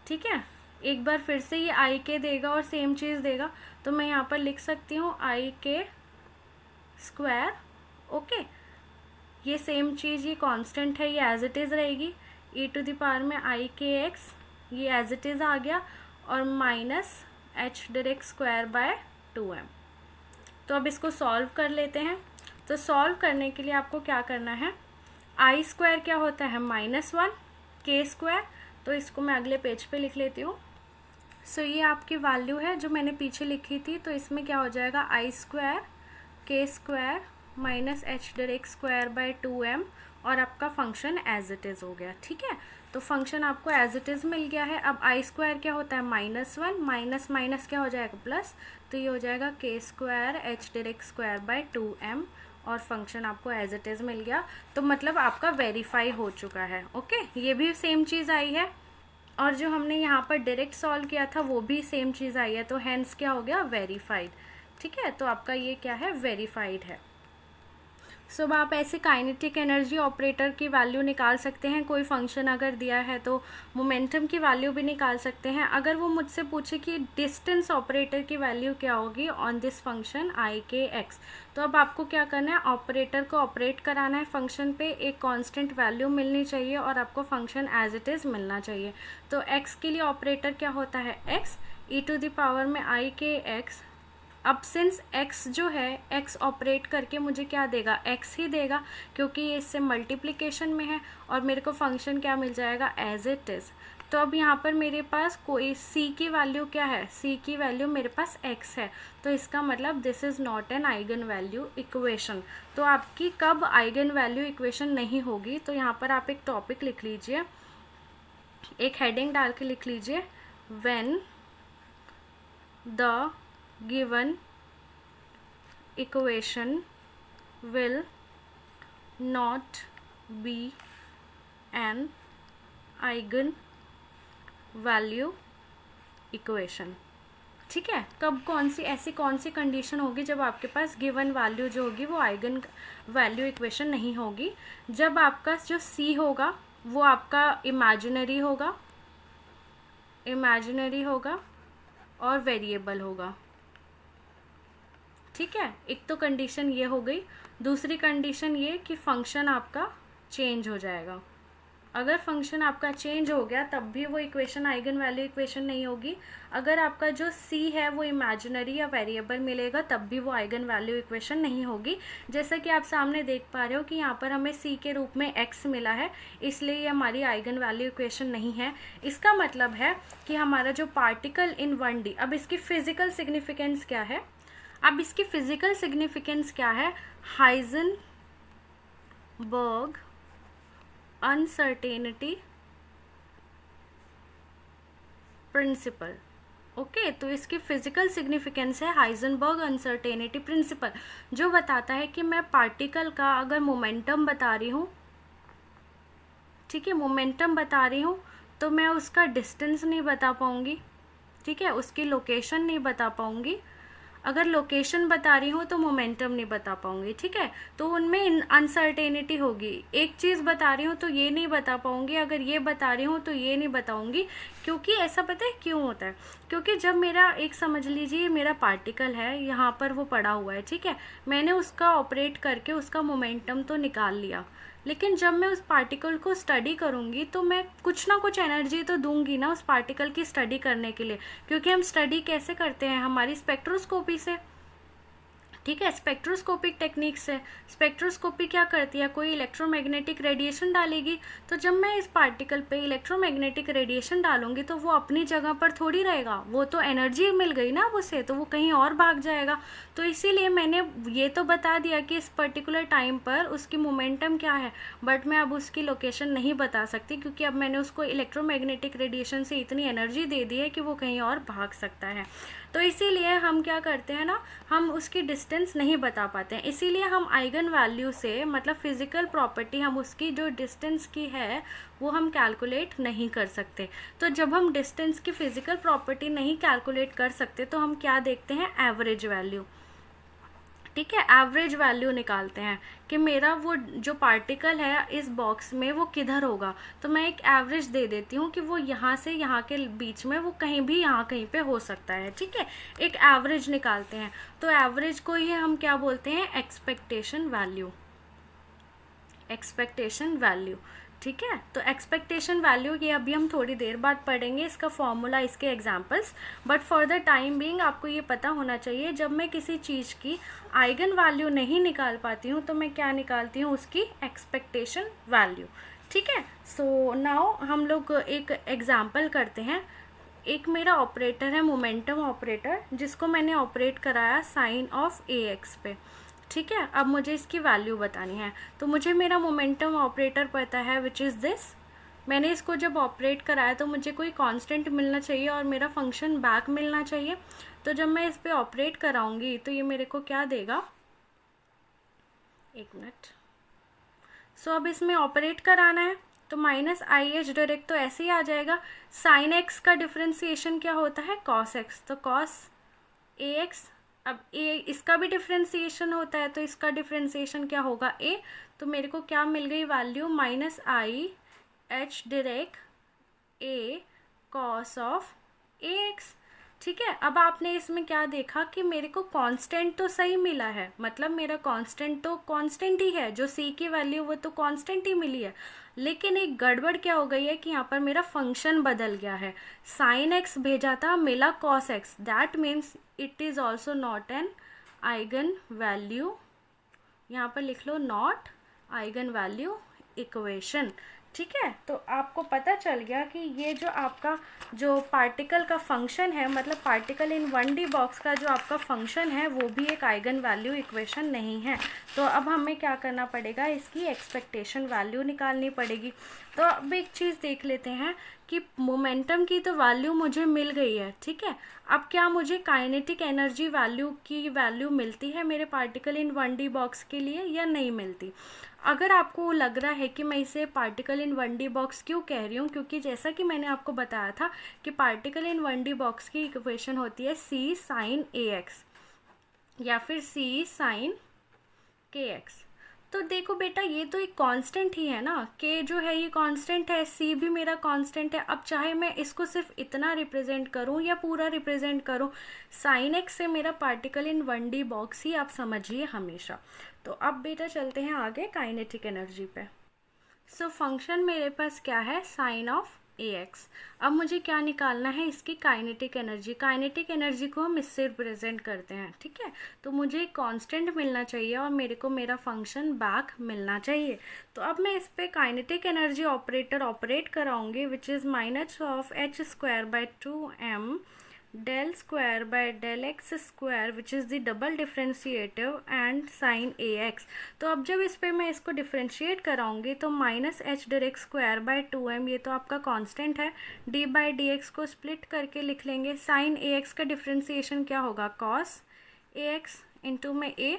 ठीक है, एक बार फिर से ये आई के देगा और सेम चीज़ देगा, तो मैं यहाँ पर लिख सकती हूँ आई के स्क्वायर। ओके, ये सेम चीज़, ये कांस्टेंट है, ये एज इट इज़ रहेगी। ई टू द पावर में आई के एक्स, ये एज इट इज़ आ गया, और minus H direct square by 2m। तो अब इसको सॉल्व कर लेते हैं। तो सॉल्व करने के लिए आपको क्या करना है, आई स्क्वायर क्या होता है, -1 के स्क्वायर। तो इसको मैं अगले पेज पे लिख लेती हूँ। सो ये आपकी वैल्यू है जो मैंने पीछे लिखी थी। तो इसमें क्या हो जाएगा, आई स्क्वायर के square minus H direct square by 2m, और आपका फंक्शन एज इट इज़ हो गया। ठीक है, तो फंक्शन आपको एज इट इज़ मिल गया है। अब आई स्क्वायर क्या होता है, -1 माइनस माइनस क्या हो जाएगा, प्लस। तो ये हो जाएगा के square h direct square by 2m, और फंक्शन आपको एज इट इज़ मिल गया। तो मतलब आपका वेरीफाई हो चुका है। ओके, ये भी सेम चीज़ आई है, और जो हमने यहाँ पर डायरेक्ट सॉल्व किया था वो भी सेम चीज़ आई है। तो हैंस क्या हो गया, वेरीफाइड। ठीक है, तो आपका ये क्या है, वेरीफाइड है। सो अब आप ऐसे काइनेटिक एनर्जी ऑपरेटर की वैल्यू निकाल सकते हैं। कोई फंक्शन अगर दिया है तो मोमेंटम की वैल्यू भी निकाल सकते हैं। अगर वो मुझसे पूछे कि डिस्टेंस ऑपरेटर की वैल्यू क्या होगी on this function I k x, तो अब आपको क्या करना है, ऑपरेटर को ऑपरेट कराना है फंक्शन पे, एक कांस्टेंट वैल्यू मिलनी चाहिए और आपको फंक्शन एज इट इज़ मिलना चाहिए। तो एक्स के लिए ऑपरेटर क्या होता है, x e to the power में आई के एक्स। अब सिंस x जो है, x ऑपरेट करके मुझे क्या देगा, x ही देगा, क्योंकि ये इससे मल्टीप्लिकेशन में है, और मेरे को फंक्शन क्या मिल जाएगा, एज इट इज़। तो अब यहाँ पर मेरे पास कोई c की वैल्यू क्या है, c की वैल्यू मेरे पास x है। तो इसका मतलब this is not an eigen value equation. तो आपकी कब आइगन वैल्यू इक्वेशन नहीं होगी, तो यहाँ पर आप एक टॉपिक लिख लीजिए, एक हेडिंग डाल के लिख लीजिए, when the given equation will not be an eigen value equation। ठीक है, कब कौन सी ऐसी कौन सी कंडीशन होगी जब आपके पास गिवन वैल्यू जो होगी वो आइगन वैल्यू इक्वेशन नहीं होगी, जब आपका जो c होगा वो आपका इमेजिनरी होगा और वेरिएबल होगा। ठीक है, एक तो कंडीशन ये हो गई। दूसरी कंडीशन ये कि फंक्शन आपका चेंज हो जाएगा। अगर फंक्शन आपका चेंज हो गया तब भी वो इक्वेशन आइगन वैल्यू इक्वेशन नहीं होगी। अगर आपका जो c है वो इमेजिनरी या वेरिएबल मिलेगा तब भी वो आइगन वैल्यू इक्वेशन नहीं होगी। जैसा कि आप सामने देख पा रहे हो कि यहाँ पर हमें c के रूप में x मिला है, इसलिए ये हमारी आइगन वैल्यू इक्वेशन नहीं है। इसका मतलब है कि हमारा जो पार्टिकल इन 1D, अब इसकी फिजिकल सिग्निफिकेंस क्या है, हाइजेनबर्ग अनसर्टेनिटी प्रिंसिपल। ओके, तो इसकी फिजिकल सिग्निफिकेंस है हाइजेनबर्ग अनसर्टेनिटी प्रिंसिपल, जो बताता है कि मैं पार्टिकल का अगर मोमेंटम बता रही हूँ, ठीक है, मोमेंटम बता रही हूँ, तो मैं उसका डिस्टेंस नहीं बता पाऊँगी। ठीक है, उसकी लोकेशन नहीं बता पाऊँगी। अगर लोकेशन बता रही हूँ तो मोमेंटम नहीं बता पाऊँगी। ठीक है, तो उनमें अनसर्टेनिटी होगी। एक चीज़ बता रही हूँ तो ये नहीं बता पाऊँगी, अगर ये बता रही हूँ तो ये नहीं बताऊँगी। क्योंकि ऐसा पता है क्यों होता है, क्योंकि जब मेरा एक समझ लीजिए मेरा पार्टिकल है, यहाँ पर वो पड़ा हुआ है, ठीक है, मैंने उसका ऑपरेट करके उसका मोमेंटम तो निकाल लिया, लेकिन जब मैं उस पार्टिकल को स्टडी करूँगी तो मैं कुछ ना कुछ एनर्जी तो दूंगी ना उस पार्टिकल की स्टडी करने के लिए, क्योंकि हम स्टडी कैसे करते हैं, हमारी स्पेक्ट्रोस्कोपी से। ठीक है। स्पेक्ट्रोस्कोपिक टेक्निक्स है। स्पेक्ट्रोस्कोपी क्या करती है, कोई इलेक्ट्रोमैग्नेटिक रेडिएशन डालेगी, तो जब मैं इस पार्टिकल पे इलेक्ट्रोमैग्नेटिक रेडिएशन डालूंगी तो वो अपनी जगह पर थोड़ी रहेगा, वो तो एनर्जी मिल गई ना उसे, तो वो कहीं और भाग जाएगा। तो इसीलिए मैंने ये तो बता दिया कि इस पर्टिकुलर टाइम पर उसकी मोमेंटम क्या है, बट मैं अब उसकी लोकेशन नहीं बता सकती, क्योंकि अब मैंने उसको इलेक्ट्रोमैग्नेटिक रेडिएशन से इतनी एनर्जी दे दी है कि वो कहीं और भाग सकता है। तो इसीलिए हम क्या करते हैं ना, हम उसकी डिस्टेंस नहीं बता पाते हैं, इसीलिए हम आइगन वैल्यू से, मतलब फिजिकल प्रॉपर्टी, हम उसकी जो डिस्टेंस की है वो हम कैलकुलेट नहीं कर सकते। तो जब हम डिस्टेंस की फिजिकल प्रॉपर्टी नहीं कैलकुलेट कर सकते तो हम क्या देखते हैं, एवरेज वैल्यू। ठीक है, एवरेज वैल्यू निकालते हैं कि मेरा वो जो पार्टिकल है इस बॉक्स में वो किधर होगा, तो मैं एक एवरेज दे देती हूँ कि वो यहाँ से यहाँ के बीच में, वो कहीं भी यहाँ कहीं पे हो सकता है। ठीक है, एक एवरेज निकालते हैं, तो एवरेज को ही हम क्या बोलते हैं, एक्सपेक्टेशन वैल्यू। एक्सपेक्टेशन वैल्यू, ठीक है। तो एक्सपेक्टेशन वैल्यू ये अभी हम थोड़ी देर बाद पढ़ेंगे, इसका फॉर्मूला, इसके examples, but for the time being आपको ये पता होना चाहिए, जब मैं किसी चीज़ की आइगन वैल्यू नहीं निकाल पाती हूँ तो मैं क्या निकालती हूँ, उसकी एक्सपेक्टेशन वैल्यू। ठीक है, सो नाउ हम लोग एक एग्जाम्पल करते हैं। एक मेरा ऑपरेटर है मोमेंटम ऑपरेटर, जिसको मैंने ऑपरेट कराया साइन ऑफ ए एक्स पे। ठीक है, अब मुझे इसकी वैल्यू बतानी है, तो मुझे मेरा मोमेंटम ऑपरेटर पता है विच इज़ दिस। मैंने इसको जब ऑपरेट कराया तो मुझे कोई कांस्टेंट मिलना चाहिए और मेरा फंक्शन बैक मिलना चाहिए। तो जब मैं इस पे ऑपरेट कराऊंगी तो ये मेरे को क्या देगा, एक मिनट। सो अब इसमें ऑपरेट कराना है तो माइनस आई एच डायरेक्ट तो ऐसे ही आ जाएगा। साइन एक्स का डिफ्रेंसिएशन क्या होता है, कॉस एक्स, तो कॉस ए एक्स। अब ए इसका भी डिफ्रेंसिएशन होता है तो इसका डिफ्रेंसिएशन क्या होगा, ए। तो मेरे को क्या मिल गई value, minus I H direct A cos of A x. ठीक है, अब आपने इसमें क्या देखा कि मेरे को कांस्टेंट तो सही मिला है, मतलब मेरा कांस्टेंट तो कांस्टेंट ही है, जो सी की वैल्यू वो तो कांस्टेंट ही मिली है, लेकिन एक गड़बड़ क्या हो गई है कि यहाँ पर मेरा फंक्शन बदल गया है। साइन एक्स भेजा था, मिला cos x, that means it is also not an eigen value. यहाँ पर लिख लो नॉट आइगन वैल्यू इक्वेशन। ठीक है, तो आपको पता चल गया कि ये जो आपका जो पार्टिकल का फंक्शन है, मतलब पार्टिकल इन 1D बॉक्स का जो आपका फंक्शन है वो भी एक आइगन वैल्यू इक्वेशन नहीं है। तो अब हमें क्या करना पड़ेगा, इसकी एक्सपेक्टेशन वैल्यू निकालनी पड़ेगी। तो अब एक चीज़ देख लेते हैं कि मोमेंटम की तो वैल्यू मुझे मिल गई है। ठीक है, अब क्या मुझे काइनेटिक एनर्जी वैल्यू की वैल्यू मिलती है मेरे पार्टिकल इन 1D बॉक्स के लिए या नहीं मिलती। अगर आपको लग रहा है कि मैं इसे पार्टिकल इन 1D बॉक्स क्यों कह रही हूँ, क्योंकि जैसा कि मैंने आपको बताया था कि पार्टिकल इन 1D बॉक्स की इक्वेशन होती है c साइन ए एक्स या फिर c साइन के एक्स। तो देखो बेटा, ये तो एक कांस्टेंट ही है ना, k जो है ये कांस्टेंट है, c भी मेरा कांस्टेंट है। अब चाहे मैं इसको सिर्फ इतना रिप्रेजेंट करूं या पूरा रिप्रेजेंट करूं, साइन एक्स से मेरा पार्टिकल इन 1D बॉक्स ही आप समझिए हमेशा। तो अब बेटा चलते हैं आगे काइनेटिक एनर्जी पे। सो फंक्शन मेरे पास क्या है, साइन ऑफ ए एक्स। अब मुझे क्या निकालना है, इसकी काइनेटिक एनर्जी। काइनेटिक एनर्जी को हम इससे रिप्रेजेंट करते हैं। ठीक है, तो मुझे एक कांस्टेंट मिलना चाहिए और मेरे को मेरा फंक्शन बैक मिलना चाहिए। तो अब मैं इस पर काइनेटिक एनर्जी ऑपरेटर ऑपरेट कराऊंगी, which is minus of h square by 2m del square by del x square which is the double differentiative and sin ax। तो अब जब इस पे मैं इसको डिफ्रेंशिएट कराऊंगी तो minus H direct square by 2m, ये तो आपका कांस्टेंट है, d बाई डी एक्स को स्प्लिट करके लिख लेंगे। साइन ए एक्स का डिफ्रेंशिएशन क्या होगा, कॉस ए एक्स इंटू में a।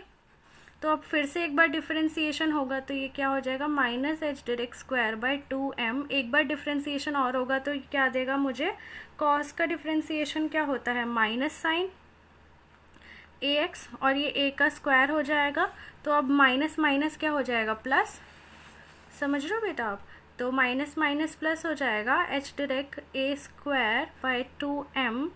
तो अब फिर से एक बार डिफरेंशिएशन होगा तो ये क्या हो जाएगा, minus H direct square by 2m। एक बार डिफरेंशिएशन और होगा तो क्या देगा मुझे, कॉस का डिफरेंशिएशन क्या होता है, माइनस साइन ए एक्स, और ये a का स्क्वायर हो जाएगा। तो अब माइनस माइनस क्या हो जाएगा, प्लस। समझ रहे हो बेटा आप, तो माइनस माइनस प्लस हो जाएगा, h direct a square by 2m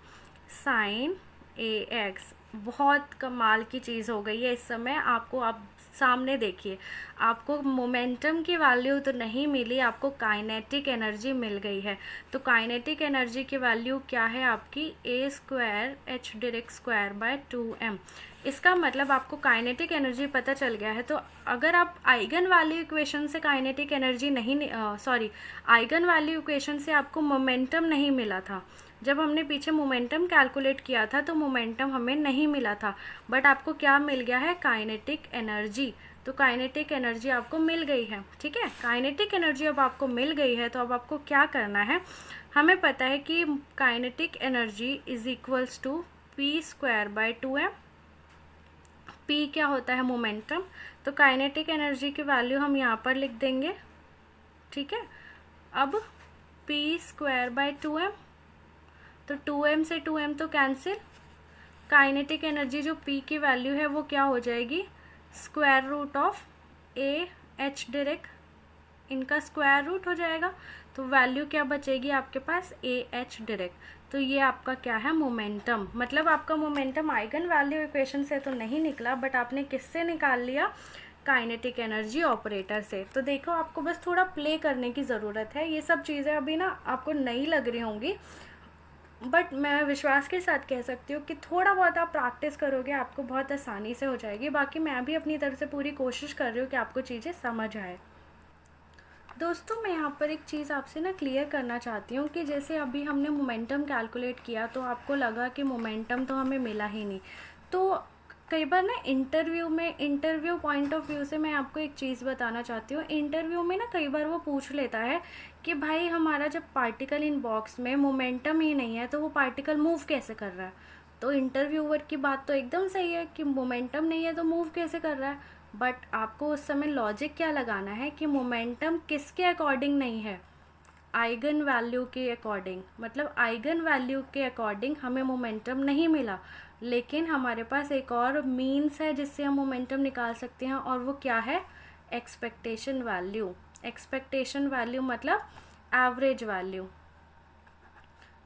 sine a x. बहुत कमाल की चीज़ हो गई है इस समय, आपको अब सामने देखिए, आपको मोमेंटम की वैल्यू तो नहीं मिली, आपको काइनेटिक एनर्जी मिल गई है। तो काइनेटिक एनर्जी की वैल्यू क्या है आपकी, a square h direct square by 2m। इसका मतलब आपको काइनेटिक एनर्जी पता चल गया है। तो अगर आप आइगन वैल्यू इक्वेशन से काइनेटिक एनर्जी नहीं, सॉरी, आइगन वैल्यू इक्वेशन से आपको मोमेंटम नहीं मिला था। जब हमने पीछे मोमेंटम कैलकुलेट किया था तो मोमेंटम हमें नहीं मिला था, बट आपको क्या मिल गया है, काइनेटिक एनर्जी। तो काइनेटिक एनर्जी आपको मिल गई है, ठीक है। काइनेटिक एनर्जी अब आपको मिल गई है, तो अब आपको क्या करना है, हमें पता है कि kinetic energy is equals to p square by 2m। P क्या होता है, मोमेंटम। तो काइनेटिक एनर्जी की वैल्यू हम यहाँ पर लिख देंगे, ठीक है। अब पी स्क्वायर बाय 2m, तो 2m से 2m तो कैंसिल। काइनेटिक एनर्जी जो p की वैल्यू है वो क्या हो जाएगी, square root of a h direct, इनका स्क्वायर रूट हो जाएगा। तो वैल्यू क्या बचेगी आपके पास, ए एच डायरेक्ट। तो ये आपका क्या है, मोमेंटम। मतलब आपका मोमेंटम आइगन वैल्यू इक्वेशन से तो नहीं निकला, बट आपने किससे निकाल लिया, काइनेटिक एनर्जी ऑपरेटर से। तो देखो, आपको बस थोड़ा प्ले करने की ज़रूरत है। ये सब चीज़ें अभी ना आपको नहीं लग रही होंगी, बट मैं विश्वास के साथ कह सकती हूँ कि थोड़ा बहुत आप प्रैक्टिस करोगे, आपको बहुत आसानी से हो जाएगी। बाकी मैं भी अपनी तरफ से पूरी कोशिश कर रही हूँ कि आपको चीज़ें समझ आए। दोस्तों, मैं यहाँ पर एक चीज़ आपसे ना क्लियर करना चाहती हूँ कि जैसे अभी हमने मोमेंटम कैलकुलेट किया तो आपको लगा कि मोमेंटम तो हमें मिला ही नहीं। तो कई बार ना इंटरव्यू पॉइंट ऑफ व्यू से मैं आपको एक चीज़ बताना चाहती हूँ। इंटरव्यू में ना कई बार वो पूछ लेता है कि भाई हमारा जब पार्टिकल इन बॉक्स में मोमेंटम ही नहीं है तो वो पार्टिकल मूव कैसे कर रहा है। तो इंटरव्यूअर की बात तो एकदम सही है कि मोमेंटम नहीं है तो मूव कैसे कर रहा है, बट आपको उस समय लॉजिक क्या लगाना है कि मोमेंटम किसके अकॉर्डिंग नहीं है, आइगन वैल्यू के अकॉर्डिंग। मतलब आइगन वैल्यू के अकॉर्डिंग हमें मोमेंटम नहीं मिला, लेकिन हमारे पास एक और मीन्स है जिससे हम मोमेंटम निकाल सकते हैं, और वो क्या है, एक्सपेक्टेशन वैल्यू। एक्सपेक्टेशन वैल्यू मतलब एवरेज वैल्यू।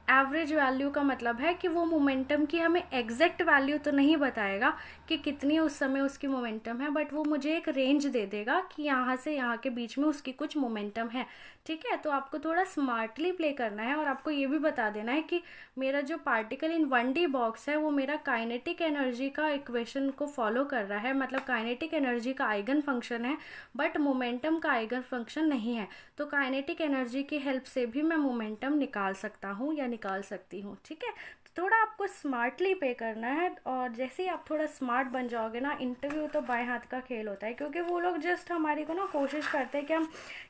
एवरेज वैल्यू का मतलब है कि वो मोमेंटम की हमें एग्जैक्ट वैल्यू तो नहीं बताएगा कि कितनी उस समय उसकी मोमेंटम है, बट वो मुझे एक रेंज दे देगा कि यहाँ से यहाँ के बीच में उसकी कुछ मोमेंटम है, ठीक है। तो आपको थोड़ा स्मार्टली प्ले करना है, और आपको ये भी बता देना है कि मेरा जो पार्टिकल इन 1D बॉक्स है वो मेरा काइनेटिक एनर्जी का इक्वेशन को फॉलो कर रहा है। मतलब काइनेटिक एनर्जी का आइगन फंक्शन है, बट मोमेंटम का आइगन फंक्शन नहीं है। तो काइनेटिक एनर्जी की हेल्प से भी मैं मोमेंटम निकाल सकता हूँ या निकाल सकती हूँ, ठीक है। तो थोड़ा आपको स्मार्टली पे करना है, और जैसे ही आप थोड़ा स्मार्ट बन जाओगे ना, इंटरव्यू तो बाएं हाथ का खेल होता है, क्योंकि वो लोग जस्ट हमारी को ना कोशिश करते हैं कि हम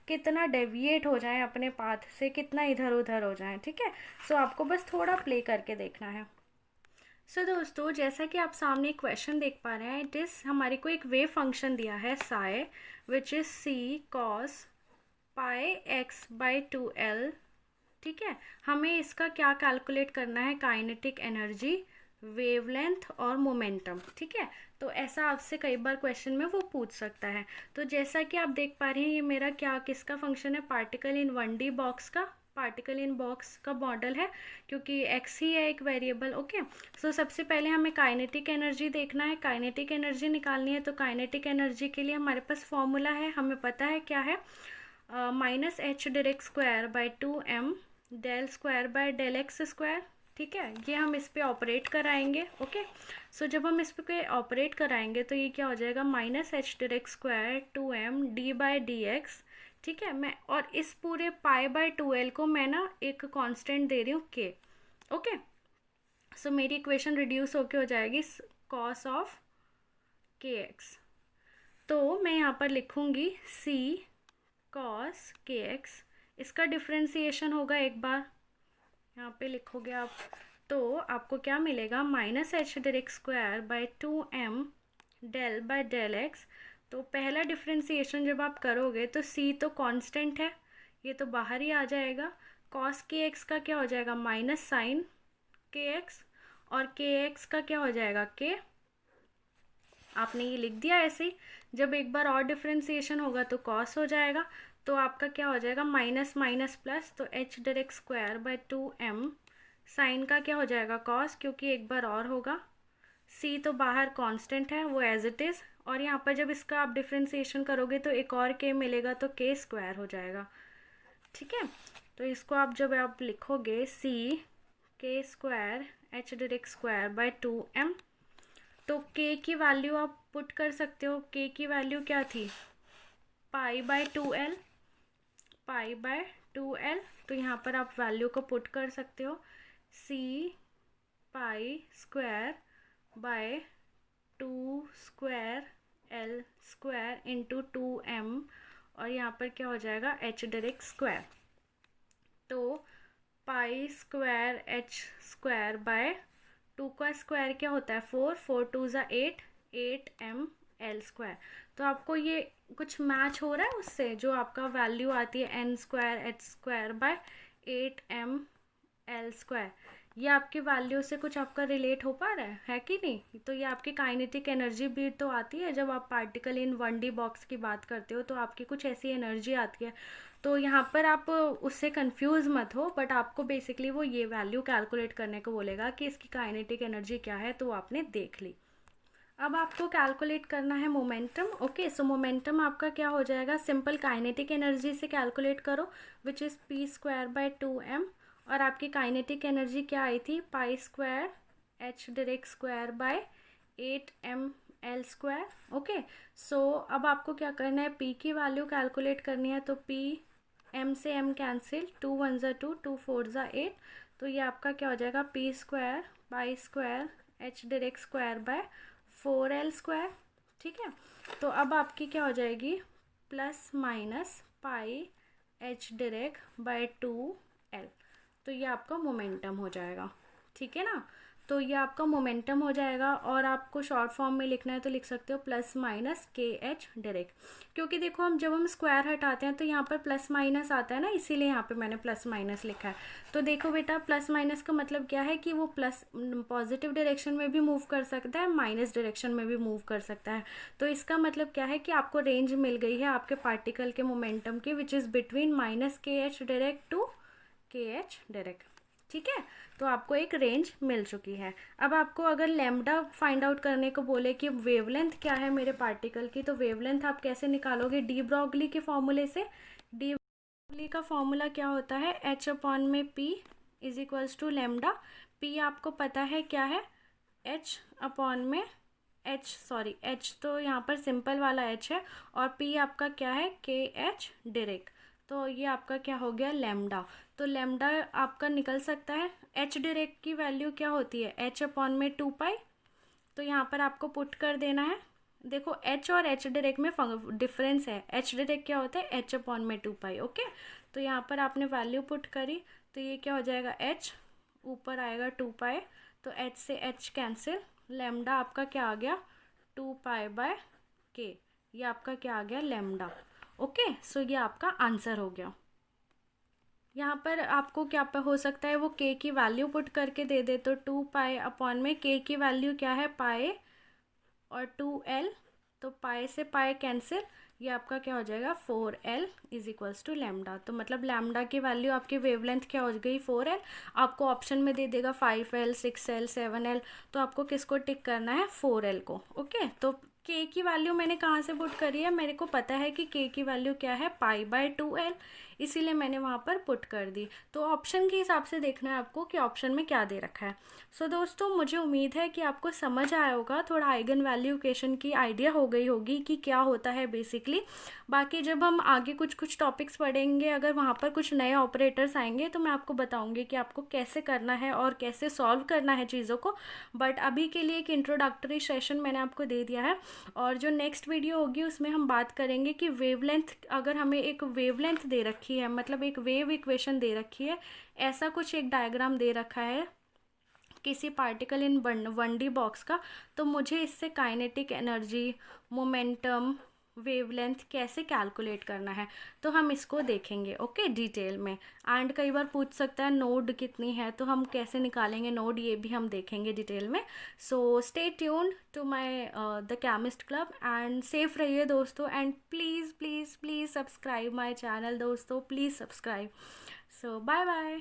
कितना डेविएट हो जाएं अपने पाथ से, कितना इधर उधर हो जाएं, ठीक है। सो आपको बस थोड़ा प्ले करके देखना है। सो दोस्तों, जैसा कि आप सामने क्वेश्चन देख पा रहे हैं, इट इज़ हमारे को एक वेव फंक्शन दिया है psi, which is c cos pi x by 2l, ठीक है। हमें इसका क्या कैलकुलेट करना है, काइनेटिक एनर्जी, वेवलेंथ और मोमेंटम, ठीक है। तो ऐसा आपसे कई बार क्वेश्चन में वो पूछ सकता है। तो जैसा कि आप देख पा रहे हैं, ये मेरा क्या किसका फंक्शन है, पार्टिकल इन 1D बॉक्स का, पार्टिकल इन बॉक्स का मॉडल है, क्योंकि x ही है एक वेरिएबल, ओके। सो सबसे पहले हमें काइनेटिक एनर्जी देखना है, काइनेटिक एनर्जी निकालनी है। तो काइनेटिक एनर्जी के लिए हमारे पास फॉर्मूला है, हमें पता है क्या है, minus H direct square by 2m del square by del x square, ठीक है। ये हम इस पे ऑपरेट कराएंगे, ओके। सो जब हम इस पे ऑपरेट कराएंगे तो ये क्या हो जाएगा, minus H direct square 2m D by d x, ठीक है। मैं और इस पूरे पाई बाय 2l को मैं ना एक कांस्टेंट दे रही हूँ k, ओके। सो मेरी इक्वेशन रिड्यूस होके हो जाएगी कॉस ऑफ के एक्स। तो मैं यहाँ पर लिखूँगी c कॉस के एक्स, इसका डिफ्रेंसिएशन होगा, एक बार यहाँ पे लिखोगे आप, तो आपको क्या मिलेगा, minus H direct square by 2m del by del x. तो पहला डिफ्रेंसिएशन जब आप करोगे तो c तो कांस्टेंट है, ये तो बाहर ही आ जाएगा। कॉस के एक्स का क्या हो जाएगा, माइनस साइन के एक्स, और के एक्स का क्या हो जाएगा, के। आपने ये लिख दिया ऐसे ही। जब एक बार और डिफ्रेंसिएशन होगा तो कॉस हो जाएगा, तो आपका क्या हो जाएगा, माइनस माइनस प्लस, तो h direct square by 2m, sine का क्या हो जाएगा, कॉस, क्योंकि एक बार और होगा। c तो बाहर कांस्टेंट है, वो एज इट इज़, और यहाँ पर जब इसका आप डिफ्रेंसिएशन करोगे तो एक और के मिलेगा, तो के स्क्वायर हो जाएगा। ठीक है, तो इसको आप जब आप लिखोगे सी के square h direct square by 2m, तो के की वैल्यू आप पुट कर सकते हो। के की वैल्यू क्या थी, pi by 2l, pi by 2l। तो यहाँ पर आप वैल्यू को पुट कर सकते हो, see pi square by 2 square l square into 2m, और यहाँ पर क्या हो जाएगा एच डायरेक्ट स्क्वायर। तो pi square h square by 2 का स्क्वायर क्या होता है 4, 4 2 ज़ा 8, 8m एल स्क्वायर। तो आपको ये कुछ मैच हो रहा है उससे, जो आपका वैल्यू आती है n square h square by 8m l square, ये आपकी वैल्यू से कुछ आपका रिलेट हो पा रहा है कि नहीं। तो ये आपकी काइनेटिक एनर्जी भी तो आती है, जब आप पार्टिकल इन 1D बॉक्स की बात करते हो तो आपकी कुछ ऐसी एनर्जी आती है। तो यहाँ पर आप उससे कंफ्यूज मत हो, बट आपको बेसिकली वो ये वैल्यू कैलकुलेट करने को बोलेगा कि इसकी काइनेटिक एनर्जी क्या है, तो आपने देख ली। अब आपको कैलकुलेट करना है मोमेंटम। ओके, सो मोमेंटम आपका क्या हो जाएगा, सिंपल काइनेटिक एनर्जी से कैलकुलेट करो, which is p square by 2m, और आपकी काइनेटिक एनर्जी क्या आई थी, pi square h direct square by 8m l square. Okay, so अब आपको क्या करना है, पी की वैल्यू कैलकुलेट करनी है। तो पी एम से एम कैंसिल, 2 1 ज़ा 2, 2 4 ज़ा 8, तो ये आपका क्या हो जाएगा p square by square h direct square by 4l square. ठीक है, तो अब आपकी क्या हो जाएगी, plus minus pi h direct by 2l, तो ये आपका मोमेंटम हो जाएगा। ठीक है ना, तो ये आपका मोमेंटम हो जाएगा। और आपको शॉर्ट फॉर्म में लिखना है तो लिख सकते हो प्लस माइनस के एच डायरेक्ट, क्योंकि देखो हम जब हम स्क्वायर हटाते हैं तो यहाँ पर प्लस माइनस आता है ना, इसीलिए यहाँ पे मैंने प्लस माइनस लिखा है। तो देखो बेटा, प्लस माइनस का मतलब क्या है कि वो प्लस पॉजिटिव डायरेक्शन में भी मूव कर सकता है, माइनस डायरेक्शन में भी मूव कर सकता है। तो इसका मतलब क्या है कि आपको रेंज मिल गई है आपके पार्टिकल के मोमेंटम की, विच इज़ बिटवीन माइनस के एच डायरेक्ट टू के एच डायरेक्ट। ठीक है, तो आपको एक रेंज मिल चुकी है। अब आपको अगर लैम्डा फाइंड आउट करने को बोले कि वेवलेंथ क्या है मेरे पार्टिकल की, तो वेवलेंथ आप कैसे निकालोगे, डी ब्रॉगली के फॉर्मूले से। डी ब्रॉगली का फॉर्मूला क्या होता है, एच अपॉन में p is equals to lambda. P आपको पता है क्या है, एच अपॉन में एच तो यहाँ पर सिंपल वाला एच है, और पी आपका क्या है के एच डायरेक्ट। तो ये आपका क्या हो गया लैम्डा। तो लैम्डा आपका निकल सकता है, एच डायरेक्ट की वैल्यू क्या होती है, एच अपॉन में 2 पाई। तो यहाँ पर आपको पुट कर देना है। देखो एच और एच डायरेक्ट में डिफरेंस है, एच डायरेक्ट क्या होता है एच अपॉन में 2 पाई। ओके, तो यहाँ पर आपने वैल्यू पुट करी, तो ये क्या हो जाएगा एच, ऊपर आएगा 2 पाई, तो एच से एच कैंसिल, लैम्डा आपका क्या आ गया 2 पाई बाय के, ये आपका क्या आ गया लैम्डा। ओके, सो ये आपका आंसर हो गया। यहाँ पर आपको क्या हो सकता है, वो के की वैल्यू पुट करके दे दे, तो 2 पाई अपॉन में के की वैल्यू क्या है पाई और 2l, तो पाई से पाई कैंसिल, ये आपका क्या हो जाएगा 4l is equals to lambda. तो मतलब लैम्डा की वैल्यू आपकी वेवलेंथ क्या हो गई 4l। आपको ऑप्शन में दे देगा 5l 6l 7l, तो आपको किसको टिक करना है 4l को। ओके, तो के की वैल्यू मैंने कहाँ से पुट करी है, मेरे को पता है कि के की वैल्यू क्या है पाई बाय 2l, इसीलिए मैंने वहाँ पर पुट कर दी। तो ऑप्शन के हिसाब से देखना है आपको कि ऑप्शन में क्या दे रखा है। सो दोस्तों, मुझे उम्मीद है कि आपको समझ आया होगा, थोड़ा आइगन वैल्यू इक्वेशन की आइडिया हो गई होगी कि क्या होता है बेसिकली। बाकी जब हम आगे कुछ कुछ टॉपिक्स पढ़ेंगे, अगर वहाँ पर कुछ नए ऑपरेटर्स आएंगे तो मैं आपको बताऊँगी कि आपको कैसे करना है और कैसे सॉल्व करना है चीज़ों को। बट अभी के लिए एक इंट्रोडक्टरी सेशन मैंने आपको दे दिया है, और जो नेक्स्ट वीडियो होगी उसमें हम बात करेंगे कि वेवलेंथ, अगर हमें एक वेवलेंथ दे रखी है, मतलब एक वेव इक्वेशन दे रखी है, ऐसा कुछ एक डायग्राम दे रखा है किसी पार्टिकल इन 1D बॉक्स का, तो मुझे इससे काइनेटिक एनर्जी, मोमेंटम, वेवलेंथ कैसे कैलकुलेट करना है, तो हम इसको देखेंगे ओके डिटेल में। एंड कई बार पूछ सकता है नोड कितनी है, तो हम कैसे निकालेंगे नोड, ये भी हम देखेंगे डिटेल में। So stay tuned to my the chemist club, and safe रहिए दोस्तों, and please please please subscribe my channel दोस्तों, please subscribe. So bye bye.